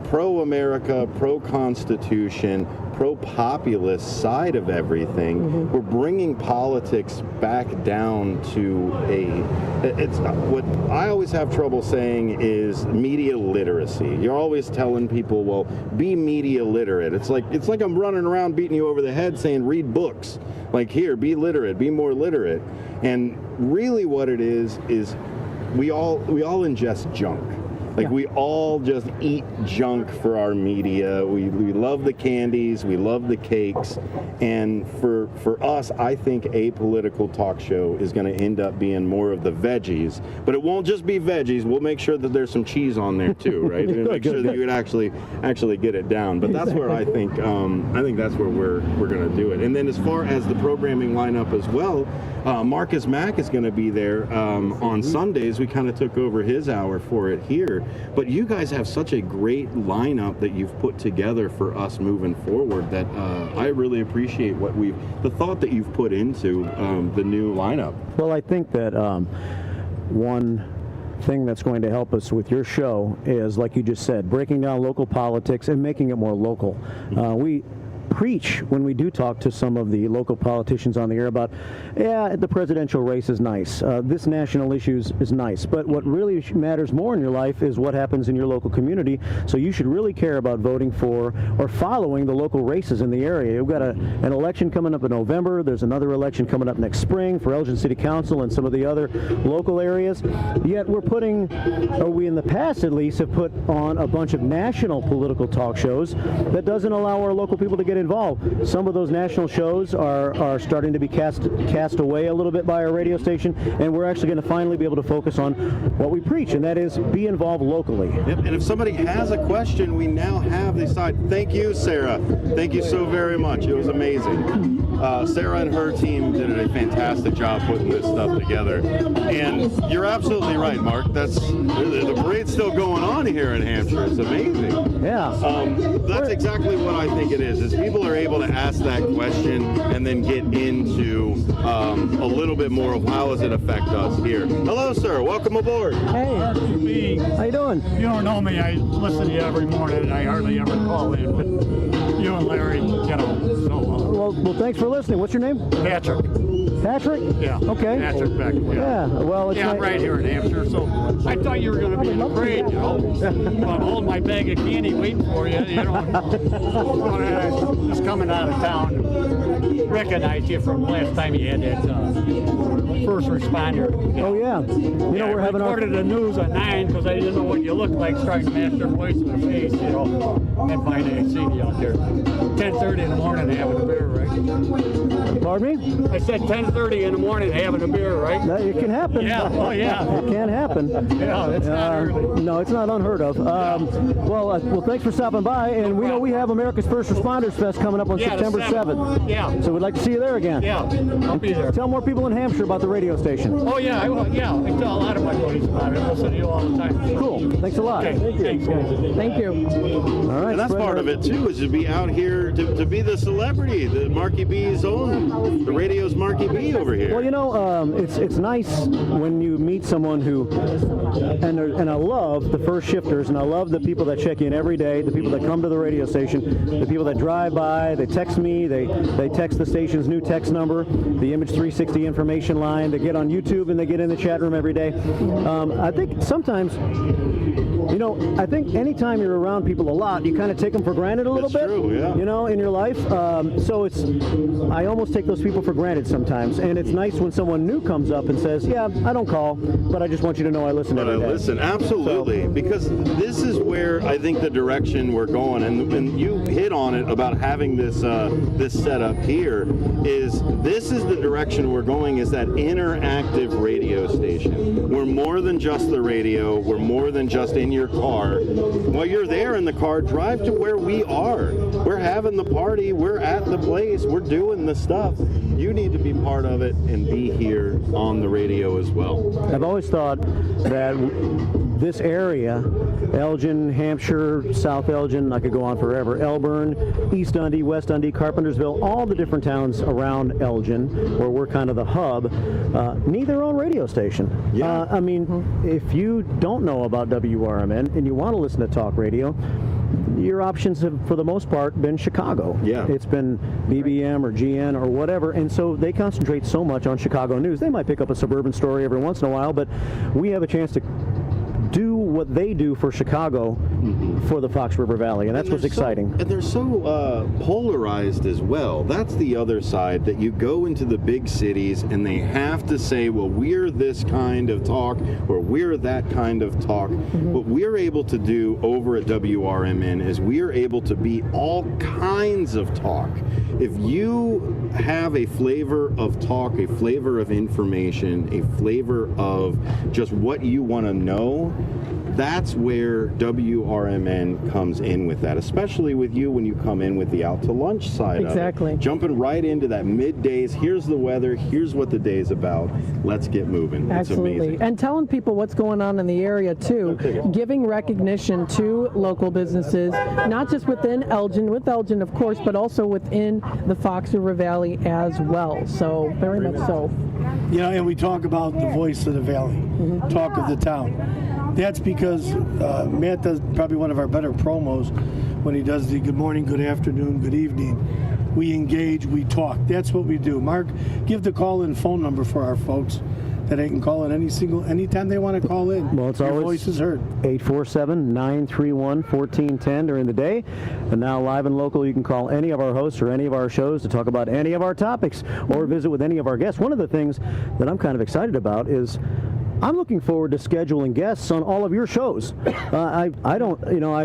pro-America, pro-Constitution, pro-populist side of everything, we're bringing politics back down to it's what I always have trouble saying is media literacy. You're always telling people, well, be media literate. It's like I'm running around beating you over the head saying read books. Like, here, be literate, be more literate. And really what it is we all ingest junk. Like, we all just eat junk for our media. We love the candies, we love the cakes, and for us, I think a political talk show is going to end up being more of the veggies. But it won't just be veggies. We'll make sure that there's some cheese on there too, right? We'll make sure that you would actually get it down. But that's where I think that's where we're going to do it. And then as far as the programming lineup as well, Marcus Mack is going to be there on Sundays. We kind of took over his hour for it here. But you guys have such a great lineup that you've put together for us moving forward that I really appreciate the thought that you've put into the new lineup. Well, I think that one thing that's going to help us with your show is, like you just said, breaking down local politics and making it more local. We preach when we do talk to some of the local politicians on the air about, the presidential race is nice, this national issue is nice, but what really matters more in your life is what happens in your local community. So you should really care about voting for or following the local races in the area. We've got an election coming up in November. There's another election coming up next spring for Elgin City Council and some of the other local areas. Yet we in the past at least have put on a bunch of national political talk shows that doesn't allow our local people to get involved. Some of those national shows are starting to be cast away a little bit by our radio station, and we're actually going to finally be able to focus on what we preach, and that is be involved locally. Yep. And if somebody has a question, we now have the side. Thank you, Sarah. Thank you so very much. It was amazing. Sarah and her team did a fantastic job putting this stuff together. And you're absolutely right, Mark. The parade's still going on here in Hampshire. It's amazing. Yeah. That's exactly what I think it is people are able to ask that question and then get into a little bit more of how does it affect us here. Hello, sir. Welcome aboard. Hey. How you doing? You don't know me. I listen to you every morning, and I hardly ever call in. But you and Larry, Well, thanks for listening. What's your name? Patrick. Patrick? Yeah. Okay. Patrick Beck. Yeah. Well, I'm right here in Hampshire, so I thought you were going to be in the parade, So I'm holding my bag of candy waiting for you, just coming out of town. Recognized you from last time you had that first responder. Oh, yeah. We're having recorded the news at 9 because I didn't know what you looked like, trying to match your voice to the face, and finally I seen you out there. 10:30 in the morning having a beer, right? Pardon me? I said 10:30 in the morning having a beer, right? It can happen. Yeah, oh yeah. It can happen. Yeah, it's not early. No, it's not unheard of. Well, thanks for stopping by, and we know we have America's First Responders Fest coming up on September 7th. Yeah. So we'd like to see you there again. Yeah, I'll be there. Tell more people in Hampshire about the radio station. Oh yeah, I tell a lot of my buddies about it. I listen to you all the time. Cool. Thanks a lot. Okay. Thanks, guys. Thank you. All right. And that's part of it too, is to be out here to be the celebrity. Marky B's own. The radio's Marky B over here. Well, you know, it's nice when you meet someone who, and I love the first shifters, and I love the people that check in every day, the people that come to the radio station, the people that drive by, they text me, they text the station's new text number, the Image 360 information line, they get on YouTube and they get in the chat room every day. I think sometimes, you know, I think anytime you're around people a lot, you kind of take them for granted a little bit, true, yeah. you know, in your life. So I almost take those people for granted sometimes, and it's nice when someone new comes up and says, yeah, I don't call, but I just want you to know I listen every day. Listen, absolutely, because this is where I think the direction we're going, and you hit on it about having this this setup here, is this is the direction we're going, is that interactive radio station. We're more than just the radio, we're more than just in your car. While you're there in the car, drive to where we are. We're having the party, we're at the place, we're doing the stuff. You need to be part of it and be here on the radio as well. I've always thought that this area, Elgin, Hampshire, South Elgin, I could go on forever, Elburn, East Dundee, West Dundee, Carpentersville, all the different towns around Elgin, where we're kind of the hub, need their own radio station. Yeah. I mean, if you don't know about WRMN and you want to listen to talk radio, your options have, for the most part, been Chicago. Yeah. It's been BBM or GN or whatever, and so they concentrate so much on Chicago news. They might pick up a suburban story every once in a while, but we have a chance to do what they do for Chicago for the Fox River Valley, and that's what's exciting. And they're so polarized as well. That's the other side, that you go into the big cities and they have to say, well, we're this kind of talk or we're that kind of talk. What we're able to do over at WRMN is we're able to be all kinds of talk. If you have a flavor of talk, a flavor of information, a flavor of just what you want to know, that's where WRMN comes in with that, especially with you when you come in with the out to lunch side Exactly. of it. Jumping right into that middays, here's the weather, here's what the day's about, let's get moving. Absolutely. It's amazing. And telling people what's going on in the area too, giving recognition to local businesses, not just within Elgin, with Elgin of course, but also within the Fox River Valley as well. So very much so. You know, and we talk about the voice of the valley, talk of the town. That's because Matt does probably one of our better promos when he does the good morning, good afternoon, good evening. We engage, we talk. That's what we do. Mark, give the call-in phone number for our folks that they can call in anytime they want to call in. Well, it's Your always voice is heard. 847-931-1410 during the day. And now live and local, you can call any of our hosts or any of our shows to talk about any of our topics or visit with any of our guests. One of the things that I'm kind of excited about is I'm looking forward to scheduling guests on all of your shows. I've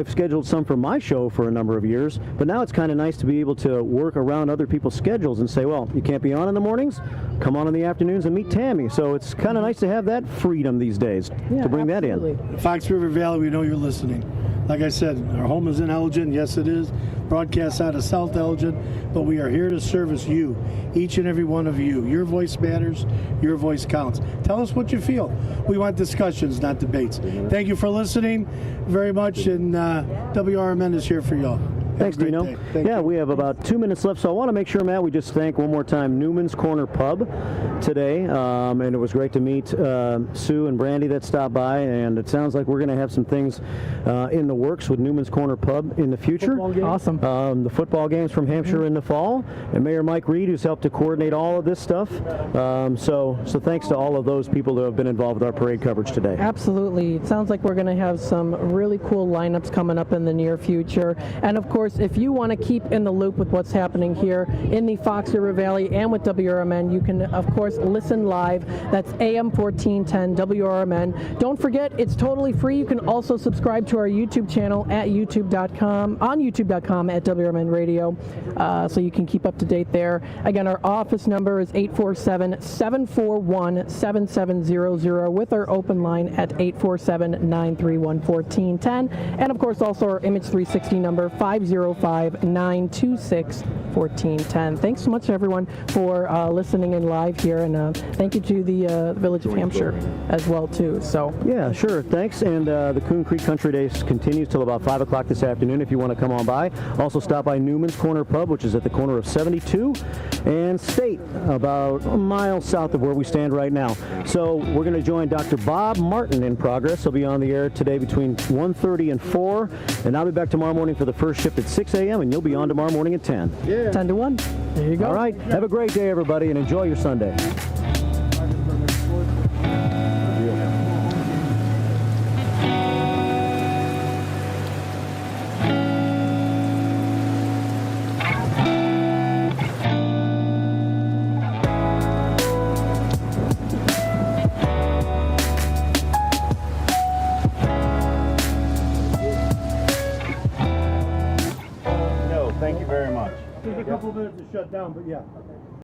scheduled some for my show for a number of years, but now it's kind of nice to be able to work around other people's schedules and say, well, you can't be on in the mornings, come on in the afternoons and meet Tammy. So it's kind of nice to have that freedom these days to bring that in. Fox River Valley, we know you're listening. Like I said, our home is in Elgin. Yes, it is. Broadcast out of South Elgin. But we are here to service you, each and every one of you. Your voice matters. Your voice counts. Tell us what you feel. We want discussions, not debates. Thank you for listening very much. And WRMN is here for y'all. Thanks, Dino. Yeah, we have about 2 minutes left, so I want to make sure, Matt, we just thank one more time Newman's Corner Pub today, and it was great to meet Sue and Brandy that stopped by, and it sounds like we're going to have some things in the works with Newman's Corner Pub in the future. Awesome. The football games from Hampshire in the fall, and Mayor Mike Reed, who's helped to coordinate all of this stuff. So thanks to all of those people who have been involved with our parade coverage today. Absolutely. It sounds like we're going to have some really cool lineups coming up in the near future. And of course, if you want to keep in the loop with what's happening here in the Fox River Valley and with WRMN, you can, of course, listen live. That's AM 1410 WRMN. Don't forget, it's totally free. You can also subscribe to our YouTube channel at youtube.com, on youtube.com at WRMN Radio, so you can keep up to date there. Again, our office number is 847-741-7700 with our open line at 847-931-1410. And, of course, also our Image 360 number, 505-926-1410. Thanks so much, everyone, for listening in live here here, and thank you to the Village of Hampshire as well too. So yeah, sure, thanks. And the Coon Creek Country Days continues till about 5 o'clock this afternoon if you want to come on by. Also stop by Newman's Corner Pub, which is at the corner of 72 and State, about a mile south of where we stand right now. So we're going to join Dr. Bob Martin in progress. He'll be on the air today between 1:30 and 4, and I'll be back tomorrow morning for the first shift at 6 a.m., and you'll be on tomorrow morning at 10. Yeah. 10 to 1. There you go. All right. Have a great day, everybody, and enjoy your Sunday. There's a couple minutes to shut down, but yeah.